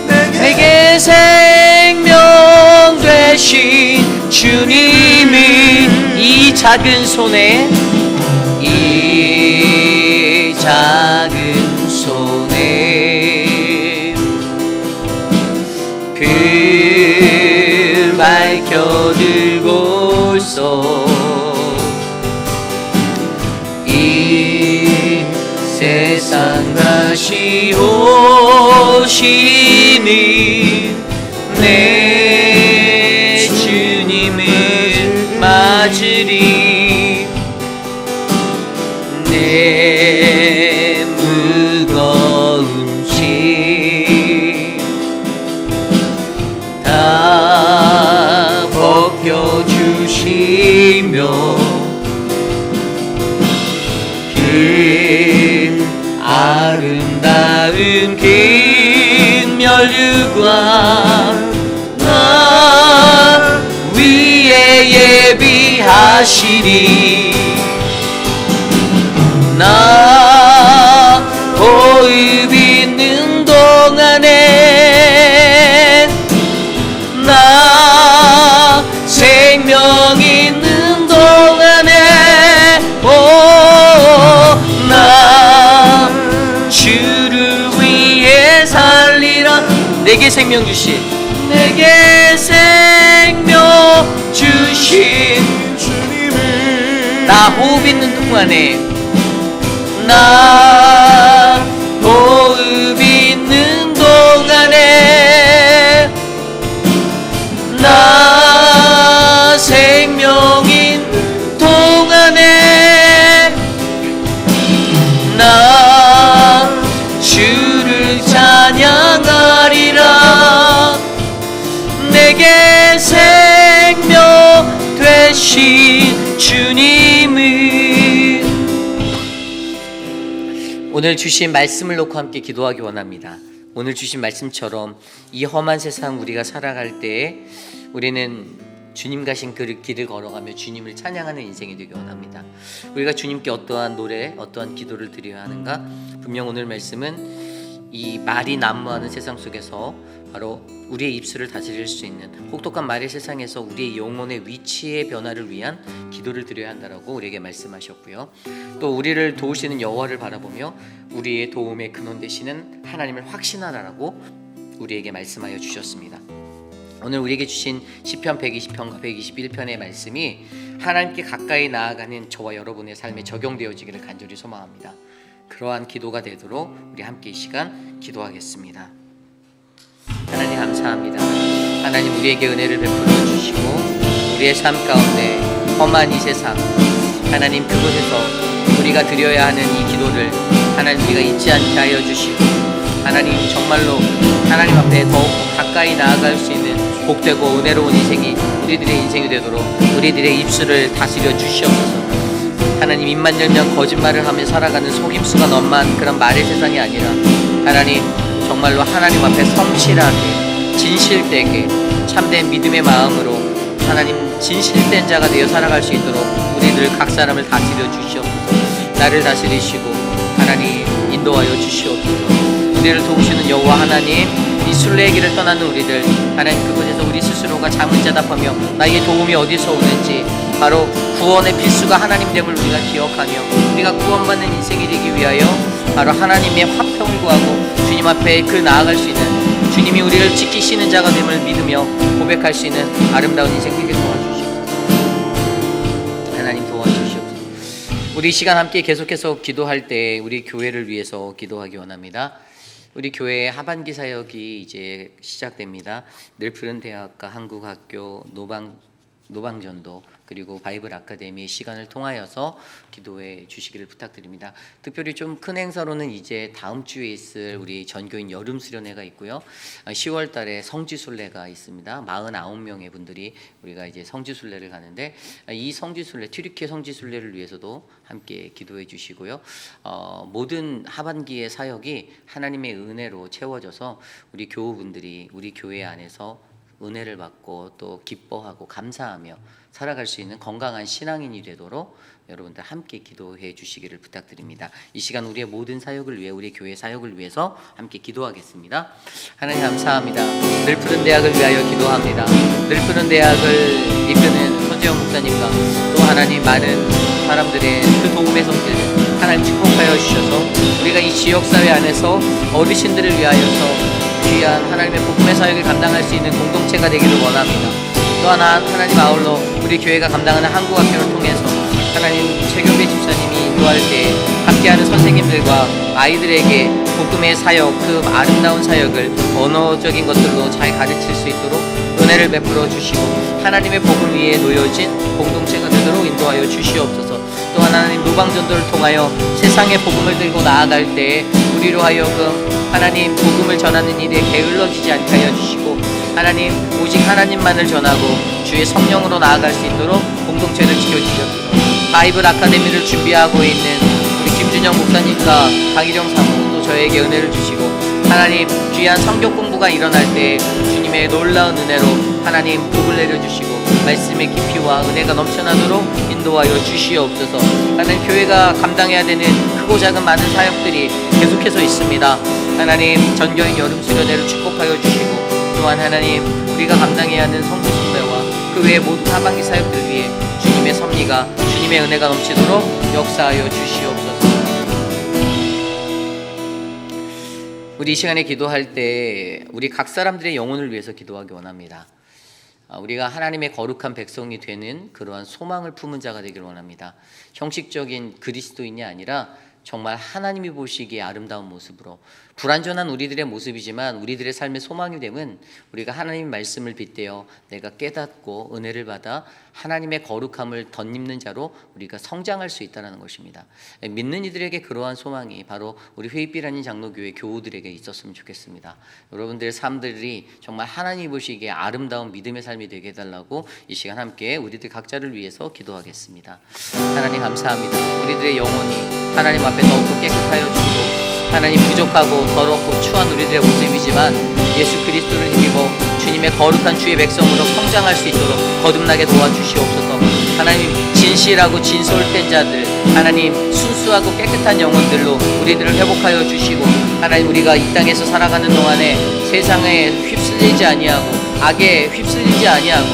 내게 생명 되신 주님이 이 작은 손에, 이 작은 손에 불 밝혀 들고서 이 세상 다시 오시는 내 주님을 맞으리. 내 무거운 짐 다 벗겨주시며 그 아름다운 긴 면류관 나 위에 예비하시리. 나 호흡 있는 동안에 나 생명 있는 동안에 나 주를 위해 살리라. 내게 생명 주신 내게 생명 주신 주님을 나 호흡 있는 동안에 나 호흡 있는 동안에 나 생명 있는 동안에 나 주를 찬양하리라. 내게 생명 되신 주님을. 오늘 주신 말씀을 놓고 함께 기도하기 원합니다. 오늘 주신 말씀처럼 이 험한 세상 우리가 살아갈 때에 우리는 주님 가신 그 길을 걸어가며 주님을 찬양하는 인생이 되기 원합니다. 우리가 주님께 어떠한 노래, 어떠한 기도를 드려야 하는가? 분명 오늘 말씀은 이 말이 난무하는 세상 속에서 바로 우리의 입술을 다스릴 수 있는 혹독한 말의 세상에서 우리의 영혼의 위치의 변화를 위한 기도를 드려야 한다라고 우리에게 말씀하셨고요. 또 우리를 도우시는 여호와를 바라보며 우리의 도움의 근원 되시는 하나님을 확신하라라고 우리에게 말씀하여 주셨습니다. 오늘 우리에게 주신 시편 120편과 121편의 말씀이 하나님께 가까이 나아가는 저와 여러분의 삶에 적용되어지기를 간절히 소망합니다. 그러한 기도가 되도록 우리 함께 이 시간 기도하겠습니다. 하나님 감사합니다. 하나님 우리에게 은혜를 베풀어 주시고 우리의 삶 가운데 험한 이 세상 하나님 그곳에서 우리가 드려야 하는 이 기도를 하나님 우리가 잊지 않게 하여 주시고 하나님 정말로 하나님 앞에 더욱 가까이 나아갈 수 있는 복되고 은혜로운 인생이 우리들의 인생이 되도록 우리들의 입술을 다스려 주시옵소서. 하나님 입만 열면 거짓말을 하며 살아가는 속임수가 너무한 그런 말의 세상이 아니라 하나님 정말로 하나님 앞에 성실하게 진실되게 참된 믿음의 마음으로 하나님 진실된 자가 되어 살아갈 수 있도록 우리들 각 사람을 다스려 주시옵소서. 나를 다스리시고 하나님 인도하여 주시옵소서. 우리를 도우시는 여호와 하나님 이 순례의 길을 떠나는 우리들 하나님 그곳에서 우리 스스로가 자문자답하며 나의 도움이 어디서 오는지 바로 구원의 필수가 하나님됨을 우리가 기억하며 우리가 구원받는 인생이 되기 위하여 바로 하나님의 화평을 구하고 주님 앞에 그 나아갈 수 있는 주님이 우리를 지키시는 자가 됨을 믿으며 고백할 수 있는 아름다운 인생 되게 도와주시옵소서. 하나님 도와주시옵소서. 우리 시간 함께 계속해서 기도할 때 우리 교회를 위해서 기도하기 원합니다. 우리 교회의 하반기 사역이 이제 시작됩니다. 늘푸른 대학과 한국학교 노방전도 그리고 바이블 아카데미 시간을 통하여서 기도해 주시기를 부탁드립니다. 특별히 좀 큰 행사로는 이제 다음 주에 있을 우리 전교인 여름 수련회가 있고요. 10월 달에 성지순례가 있습니다. 49명의 분들이 우리가 이제 성지순례를 가는데 이 성지순례 튀르키예 성지순례를 위해서도 함께 기도해 주시고요. 모든 하반기의 사역이 하나님의 은혜로 채워져서 우리 교우분들이 우리 교회 안에서 은혜를 받고 또 기뻐하고 감사하며 살아갈 수 있는 건강한 신앙인이 되도록 여러분들 함께 기도해 주시기를 부탁드립니다. 이 시간 우리의 모든 사역을 위해 우리 교회 사역을 위해서 함께 기도하겠습니다. 하나님 감사합니다. 늘푸른 대학을 위하여 기도합니다. 늘푸른 대학을 이끄는 손재영 목사님과 또 하나님 많은 사람들의 그 도움의 손길을 하나님 축복하여 주셔서 우리가 이 지역사회 안에서 어르신들을 위하여서 귀한 하나님의 복음의 사역을 감당할 수 있는 공동체가 되기를 원합니다. 또 하나님 아울러 우리 교회가 감당하는 한국학교를 통해서 하나님 최경배 집사님이 인도할 때 함께하는 선생님들과 아이들에게 복음의 사역, 그 아름다운 사역을 언어적인 것들로 잘 가르칠 수 있도록 은혜를 베풀어 주시고 하나님의 복음 위에 놓여진 공동체가 되도록 인도하여 주시옵소서. 또한 하나님 노방전도를 통하여 세상의 복음을 들고 나아갈 때에 우리로 하여금 하나님 복음을 전하는 일에 게을러지지 않게 하여 주시고 하나님 오직 하나님만을 전하고 주의 성령으로 나아갈 수 있도록 공동체를 지켜주시옵소서. 바이블 아카데미를 준비하고 있는 우리 김준영 목사님과 강희정 사모 또 저에게 은혜를 주시고 하나님 귀한 성경 공부가 일어날 때 주님의 놀라운 은혜로 하나님 복을 내려주시고 말씀의 깊이와 은혜가 넘쳐나도록 인도하여 주시옵소서. 하나님 교회가 감당해야 되는 크고 작은 많은 사역들이 계속해서 있습니다. 하나님 전교인 여름 수련회를 축복하여 주시고 또한 하나님 우리가 감당해야 하는 성도 숭배와 그 외의 모든 하반기 사역들 위해 주님의 섭리가 주님의 은혜가 넘치도록 역사하여 주시옵소서. 우리 이 시간에 기도할 때 우리 각 사람들의 영혼을 위해서 기도하기 원합니다. 우리가 하나님의 거룩한 백성이 되는 그러한 소망을 품은 자가 되기를 원합니다. 형식적인 그리스도인이 아니라 정말 하나님이 보시기에 아름다운 모습으로 불완전한 우리들의 모습이지만 우리들의 삶의 소망이 되면 우리가 하나님의 말씀을 빗대어 내가 깨닫고 은혜를 받아 하나님의 거룩함을 덧입는 자로 우리가 성장할 수 있다는 것입니다. 믿는 이들에게 그러한 소망이 바로 우리 회의비라는 장로교회 교우들에게 있었으면 좋겠습니다. 여러분들의 삶들이 정말 하나님이 보시기에 아름다운 믿음의 삶이 되게 해달라고 이 시간 함께 우리들 각자를 위해서 기도하겠습니다. 하나님 감사합니다. 우리들의 영혼이 하나님 앞에 더욱더 깨끗하여 주시고 하나님 부족하고 더럽고 추한 우리들의 모습이지만 예수 그리스도를 힘입어 주님의 거룩한 주의 백성으로 성장할 수 있도록 거듭나게 도와주시옵소서. 하나님 진실하고 진솔된 자들 하나님 순수하고 깨끗한 영혼들로 우리들을 회복하여 주시고 하나님 우리가 이 땅에서 살아가는 동안에 세상에 휩쓸리지 아니하고 악에 휩쓸리지 아니하고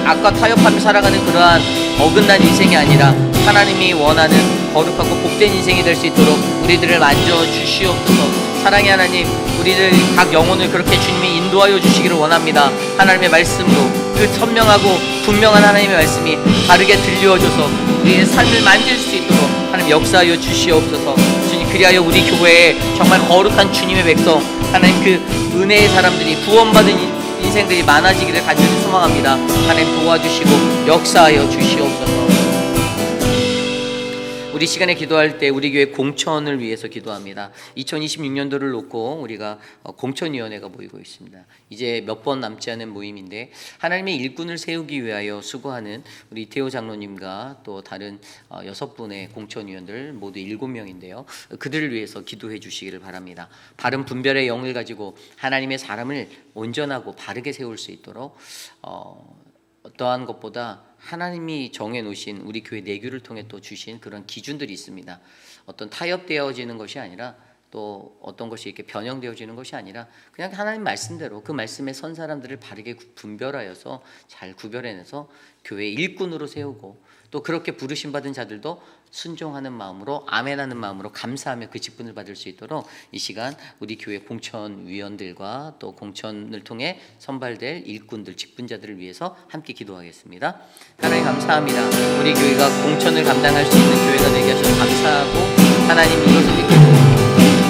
악과 타협하며 살아가는 그러한 어긋난 인생이 아니라 하나님이 원하는 거룩하고 복된 인생이 될 수 있도록 우리들을 만져주시옵소서. 사랑의 하나님 우리들 각 영혼을 그렇게 주님이 인도하여 주시기를 원합니다. 하나님의 말씀으로 그 선명하고 분명한 하나님의 말씀이 바르게 들려줘서 우리의 삶을 만질 수 있도록 하나님 역사하여 주시옵소서. 주님 그리하여 우리 교회에 정말 거룩한 주님의 백성 하나님 그 은혜의 사람들이 구원받은 인생들이 많아지기를 간절히 소망합니다. 하나님 도와주시고 역사하여 주시옵소서. 우리 시간에 기도할 때 우리 교회 공천을 위해서 기도합니다. 2026년도를 놓고 우리가 공천위원회가 모이고 있습니다. 이제 몇 번 남지 않은 모임인데 하나님의 일꾼을 세우기 위하여 수고하는 우리 이태호 장로님과 또 다른 6분의 공천위원들 모두 7명인데요. 그들을 위해서 기도해 주시기를 바랍니다. 바른 분별의 영을 가지고 하나님의 사람을 온전하고 바르게 세울 수 있도록 어떠한 것보다 하나님이 정해놓으신 우리 교회 내교를 통해 또 주신 그런 기준들이 있습니다. 어떤 타협되어지는 것이 아니라 또 어떤 것이 이렇게 변형되어지는 것이 아니라 그냥 하나님 말씀대로 그 말씀에 선 사람들을 바르게 분별하여서 잘 구별해내서 교회 일꾼으로 세우고 또 그렇게 부르심 받은 자들도 순종하는 마음으로 아멘하는 마음으로 감사하며 그 직분을 받을 수 있도록 이 시간 우리 교회 공천위원들과 또 공천을 통해 선발될 일꾼들 직분자들을 위해서 함께 기도하겠습니다. 하나님 감사합니다. 우리 교회가 공천을 감당할 수 있는 교회가 되게 하셔서 감사하고 하나님 이것을 믿고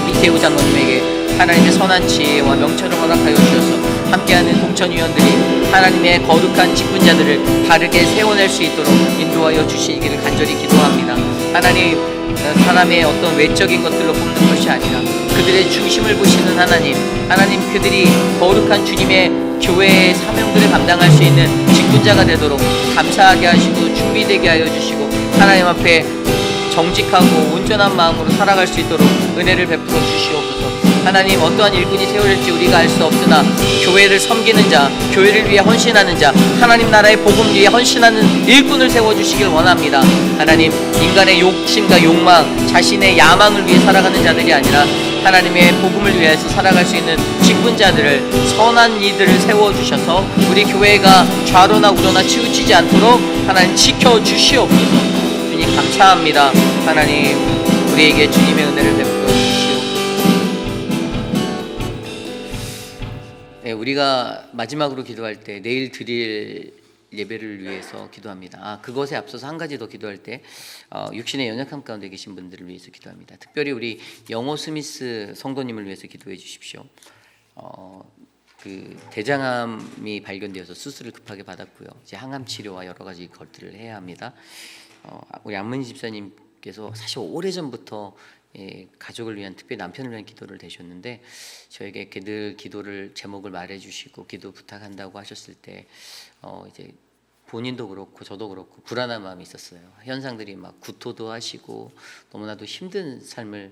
이태우 장로님에게 하나님의 선한 지혜와 명철을 허락하여 주셔서 함께하는 공천위원들이 하나님의 거룩한 직분자들을 바르게 세워낼 수 있도록 인도하여 주시기를 간절히 기도합니다. 하나님 사람의 어떤 외적인 것들로 뽑는 것이 아니라 그들의 중심을 보시는 하나님 그들이 거룩한 주님의 교회의 사명들을 감당할 수 있는 직분자가 되도록 감사하게 하시고 준비되게 하여 주시고 하나님 앞에 정직하고 온전한 마음으로 살아갈 수 있도록 은혜를 베풀어 주시옵소서. 하나님 어떠한 일꾼이 세워질지 우리가 알 수 없으나 교회를 섬기는 자, 교회를 위해 헌신하는 자, 하나님 나라의 복음 위해 헌신하는 일꾼을 세워주시길 원합니다. 하나님 인간의 욕심과 욕망, 자신의 야망을 위해 살아가는 자들이 아니라 하나님의 복음을 위해서 살아갈 수 있는 직분자들을 선한 이들을 세워주셔서 우리 교회가 좌로나 우로나 치우치지 않도록 하나님 지켜주시옵소서. 주님 감사합니다. 하나님 우리에게 주님의 은혜를 베풀어 주시옵소서. 네, 우리가 마지막으로 기도할 때 내일 드릴 예배를 위해서 기도합니다. 그것에 앞서서 한 가지 더 기도할 때 육신의 연약함 가운데 계신 분들을 위해서 기도합니다. 특별히 우리 영호 스미스 성도님을 위해서 기도해 주십시오. 그 대장암이 발견되어서 수술을 급하게 받았고요. 이제 항암 치료와 여러 가지 것들을 해야 합니다. 우리 안문희 집사님께서 사실 오래전부터 가족을 위한, 특별히 남편을 위한 기도를 되셨는데 저에게 늘 기도를 제목을 말해주시고 기도 부탁한다고 하셨을 때 이제 본인도 그렇고 저도 그렇고 불안한 마음이 있었어요. 현상들이 막 구토도 하시고 너무나도 힘든 삶을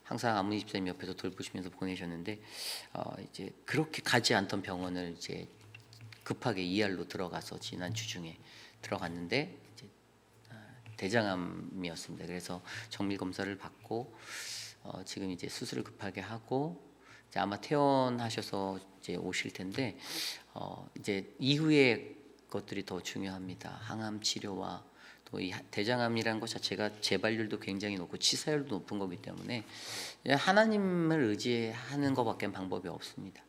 항상 안문희 집사님 옆에서 돌보시면서 보내셨는데 이제 그렇게 가지 않던 병원을 이제 급하게 ER로 들어가서 지난 주중에 들어갔는데 이제 대장암이었습니다. 그래서 정밀 검사를 받고 지금 이제 수술을 급하게 하고 이제 아마 퇴원하셔서 이제 오실 텐데 이제 이후의 것들이 더 중요합니다. 항암 치료와 또 이 대장암이라는 것 자체가 재발률도 굉장히 높고 치사율도 높은 거기 때문에 하나님을 의지하는 것밖에 방법이 없습니다.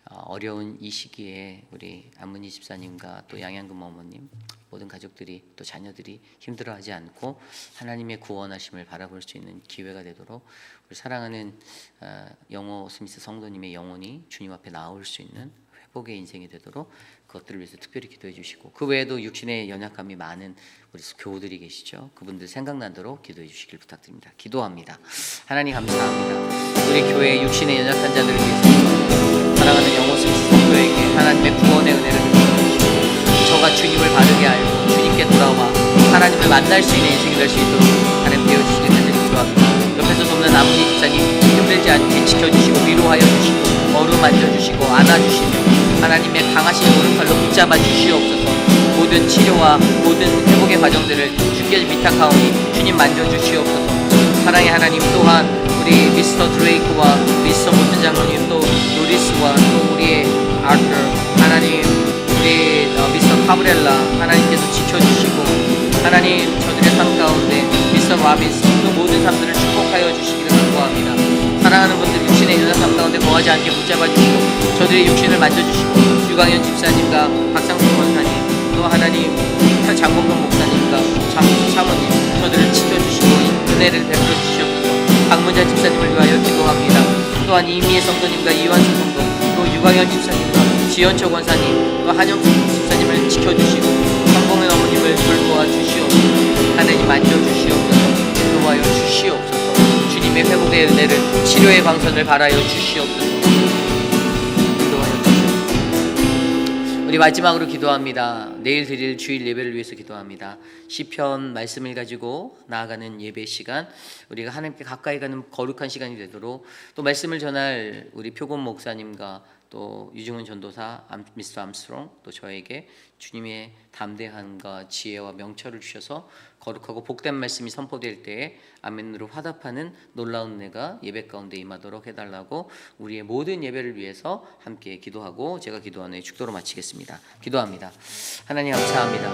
어려운 이 시기에 우리 안문희 집사님과 또 양양금 어머님 모든 가족들이 또 자녀들이 힘들어하지 않고 하나님의 구원하심을 바라볼 수 있는 기회가 되도록 우리 사랑하는 영호 스미스 성도님의 영혼이 주님 앞에 나올 수 있는 회복의 인생이 되도록 그것들을 위해서 특별히 기도해 주시고, 그 외에도 육신의 연약함이 많은 우리 교우들이 계시죠. 그분들 생각나도록 기도해 주시길 부탁드립니다. 기도합니다. 하나님 감사합니다. 우리 교회의 육신의 연약한 자들을 위해서 사랑하는 영호 스미스 성도에게 하나님의 구원의 은혜를 주시고 저가 주님을 바르게 알고 주님께 돌아와 하나님을 만날 수 있는 인생이 될 수 있도록 하나님 되어주시길 간절히 기도합니다. 옆에서 돕는 안문희 집사님 힘들지 않게 지켜주시고 위로하여 주시고 어루만져 주시고 안아주시고 하나님의 강하신 오른팔로 붙잡아 주시옵소서. 모든 치료와 모든 회복의 과정들을 주께 위탁하오니 주님 만져주시옵소서. 사랑의 하나님, 또한 우리 미스터 드레이크와 미스터 모튼 장로님, 또 노리스와 또 우리의 아르터 하나님, 우리 미스터 카브렐라 하나님께서 지켜주시고 하나님 저들의 삶 가운데 미스터 라빈스 또 모든 삶들을 축복하여 주시기를 간구합니다. 사랑하는 분들 육신의 연약함 가운데 거하지 않게 붙잡아 주시고 저들의 육신을 만져주시고 유광현 집사님과 박상수 권사님 또 하나님 장봉동 목사님과 장수 사모님 저들을 지켜주시고 은혜를 베풀어 주시옵소서. 박문자 집사님을 위하여 기도합니다. 또한 이미애 성도님과 이완수 성도 또 유광현 집사님과 지연초 권사님 또 한영수 집사님을 지켜주시고 성공의 어머님을 돌보아 주시옵소서. 하나님 만져주시옵소서. 인도하여 주시옵소서. 주님의 회복의 은혜를 치료의 방선을 바라여 주시옵소서. 인도하여 주시옵소서. 우리 마지막으로 기도합니다. 내일 드릴 주일 예배를 위해서 기도합니다. 시편 말씀을 가지고 나아가는 예배 시간, 우리가 하나님께 가까이 가는 거룩한 시간이 되도록 또 말씀을 전할 우리 표곤 목사님과 또 유중훈 전도사, 미스터 암스트롱, 또 저에게 주님의 담대함과 지혜와 명철을 주셔서 거룩하고 복된 말씀이 선포될 때에 아멘으로 화답하는 놀라운 은혜가 예배 가운데 임하도록 해달라고 우리의 모든 예배를 위해서 함께 기도하고 제가 기도하는 후에 축도로 마치겠습니다. 기도합니다. 하나님 감사합니다.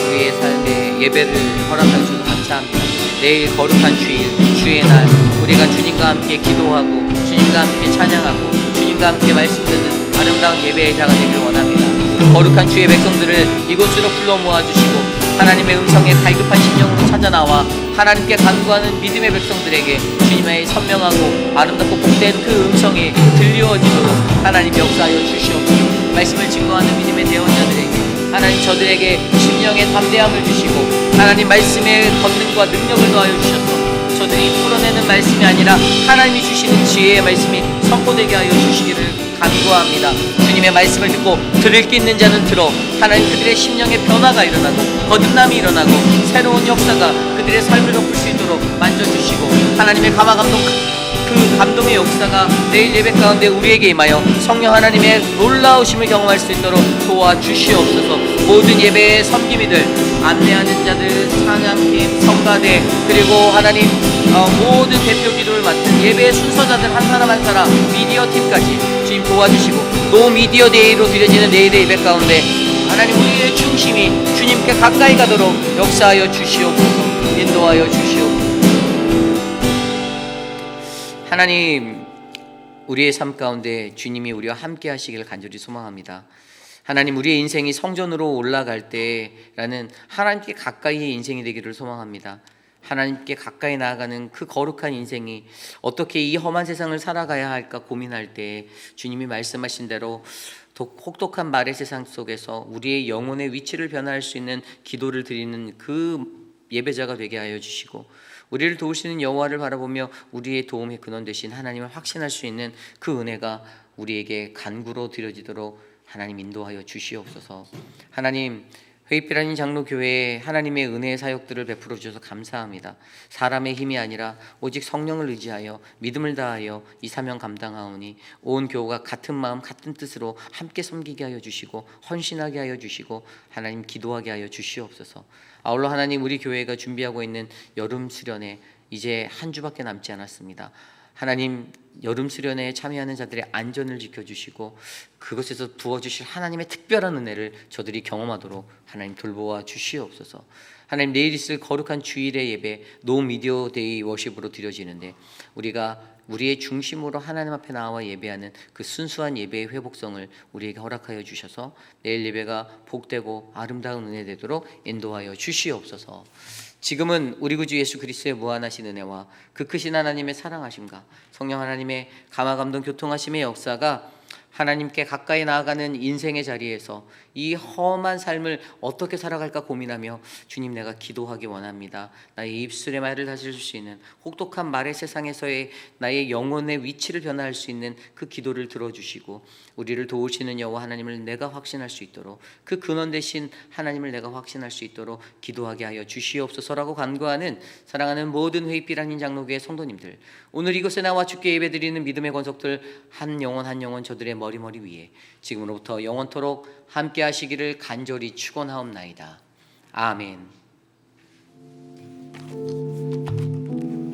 우리의 삶에 예배를 허락해 주셔서 감사합니다. 내일 거룩한 주의 날 우리가 주님과 함께 기도하고 주님과 함께 찬양하고 주님과 함께 말씀 듣는 아름다운 예배의 자가 되기를 원합니다. 거룩한 주의 백성들을 이곳으로 불러 모아주시고 하나님의 음성에 갈급한 심령으로 찾아나와 하나님께 간구하는 믿음의 백성들에게 주님의 선명하고 아름답고 복된 그 음성이 들려지도록 하나님 역사하여 주시옵소서. 말씀을 증거하는 믿음의 대언자들에게 하나님 저들에게 심령의 담대함을 주시고 하나님 말씀의 권능과 능력을 더하여 주셔서 저들이 풀어내는 말씀이 아니라 하나님이 주시는 지혜의 말씀이 선포되게 하여 주시기를 간구합니다. 주님의 말씀을 듣고 들을 게 있는 자는 들어 하나님 그들의 심령의 변화가 일어나고 거듭남이 일어나고 새로운 역사가 그들의 삶을 덮을 수 있도록 만져주시고 하나님의 감화감동 그 감동의 역사가 내일 예배 가운데 우리에게 임하여 성령 하나님의 놀라우심을 경험할 수 있도록 도와주시옵소서. 모든 예배의 섬김이들 안내하는 자들, 찬양팀, 성가대 그리고 하나님 모든 대표 기도를 맡은 예배의 순서자들 한 사람 한 사람 미디어 팀까지 주님 도와주시고 노 미디어 데이로 드려지는 내일의 예배 가운데 하나님 우리의 중심이 주님께 가까이 가도록 역사하여 주시옵소서. 인도하여 주시옵소서. 하나님 우리의 삶 가운데 주님이 우리와 함께 하시기를 간절히 소망합니다. 하나님, 우리의 인생이 성전으로 올라갈 때라는 하나님께 가까이의 인생이 되기를 소망합니다. 하나님께 가까이 나아가는 그 거룩한 인생이 어떻게 이 험한 세상을 살아가야 할까 고민할 때 주님이 말씀하신 대로 혹독한 말의 세상 속에서 우리의 영혼의 위치를 변화할 수 있는 기도를 드리는 그 예배자가 되게 하여 주시고, 우리를 도우시는 여호와를 바라보며 우리의 도움의 근원 되신 하나님을 확신할 수 있는 그 은혜가 우리에게 간구로 드려지도록 하나님 인도하여 주시옵소서. 하나님, 회의피라닌 장로교회에 하나님의 은혜의 사역들을 베풀어 주셔서 감사합니다. 사람의 힘이 아니라 오직 성령을 의지하여 믿음을 다하여 이 사명 감당하오니 온 교우가 같은 마음 같은 뜻으로 함께 섬기게 하여 주시고 헌신하게 하여 주시고 하나님 기도하게 하여 주시옵소서. 아울러 하나님, 우리 교회가 준비하고 있는 여름 수련회 이제 한 주밖에 남지 않았습니다. 하나님, 여름 수련회에 참여하는 자들의 안전을 지켜주시고 그것에서 부어주실 하나님의 특별한 은혜를 저들이 경험하도록 하나님 돌보아 주시옵소서. 하나님, 내일 있을 거룩한 주일의 예배 노 미디어 데이 워십으로 드려지는데 우리가 우리의 중심으로 하나님 앞에 나와 예배하는 그 순수한 예배의 회복성을 우리에게 허락하여 주셔서 내일 예배가 복되고 아름다운 은혜 되도록 인도하여 주시옵소서. 지금은 우리 구주 예수 그리스도의 무한하신 은혜와 그 크신 하나님의 사랑하심과 성령 하나님의 감화감동 교통하심의 역사가 하나님께 가까이 나아가는 인생의 자리에서 이 험한 삶을 어떻게 살아갈까 고민하며 주님, 내가 기도하기 원합니다. 나의 입술의 말을 다스릴 수 있는 혹독한 말의 세상에서의 나의 영혼의 위치를 변화할 수 있는 그 기도를 들어주시고 우리를 도우시는 여호와 하나님을 내가 확신할 수 있도록, 그 근원 되신 하나님을 내가 확신할 수 있도록 기도하게 하여 주시옵소서라고 간구하는 사랑하는 모든 회의피라닌 장로교회 성도님들, 오늘 이곳에 나와 주께 예배드리는 믿음의 권속들 한 영혼 한 영혼 저들의 머리 위에 지금으로부터 영원토록 함께 하시기를 간절히 축원하옵나이다. 아멘.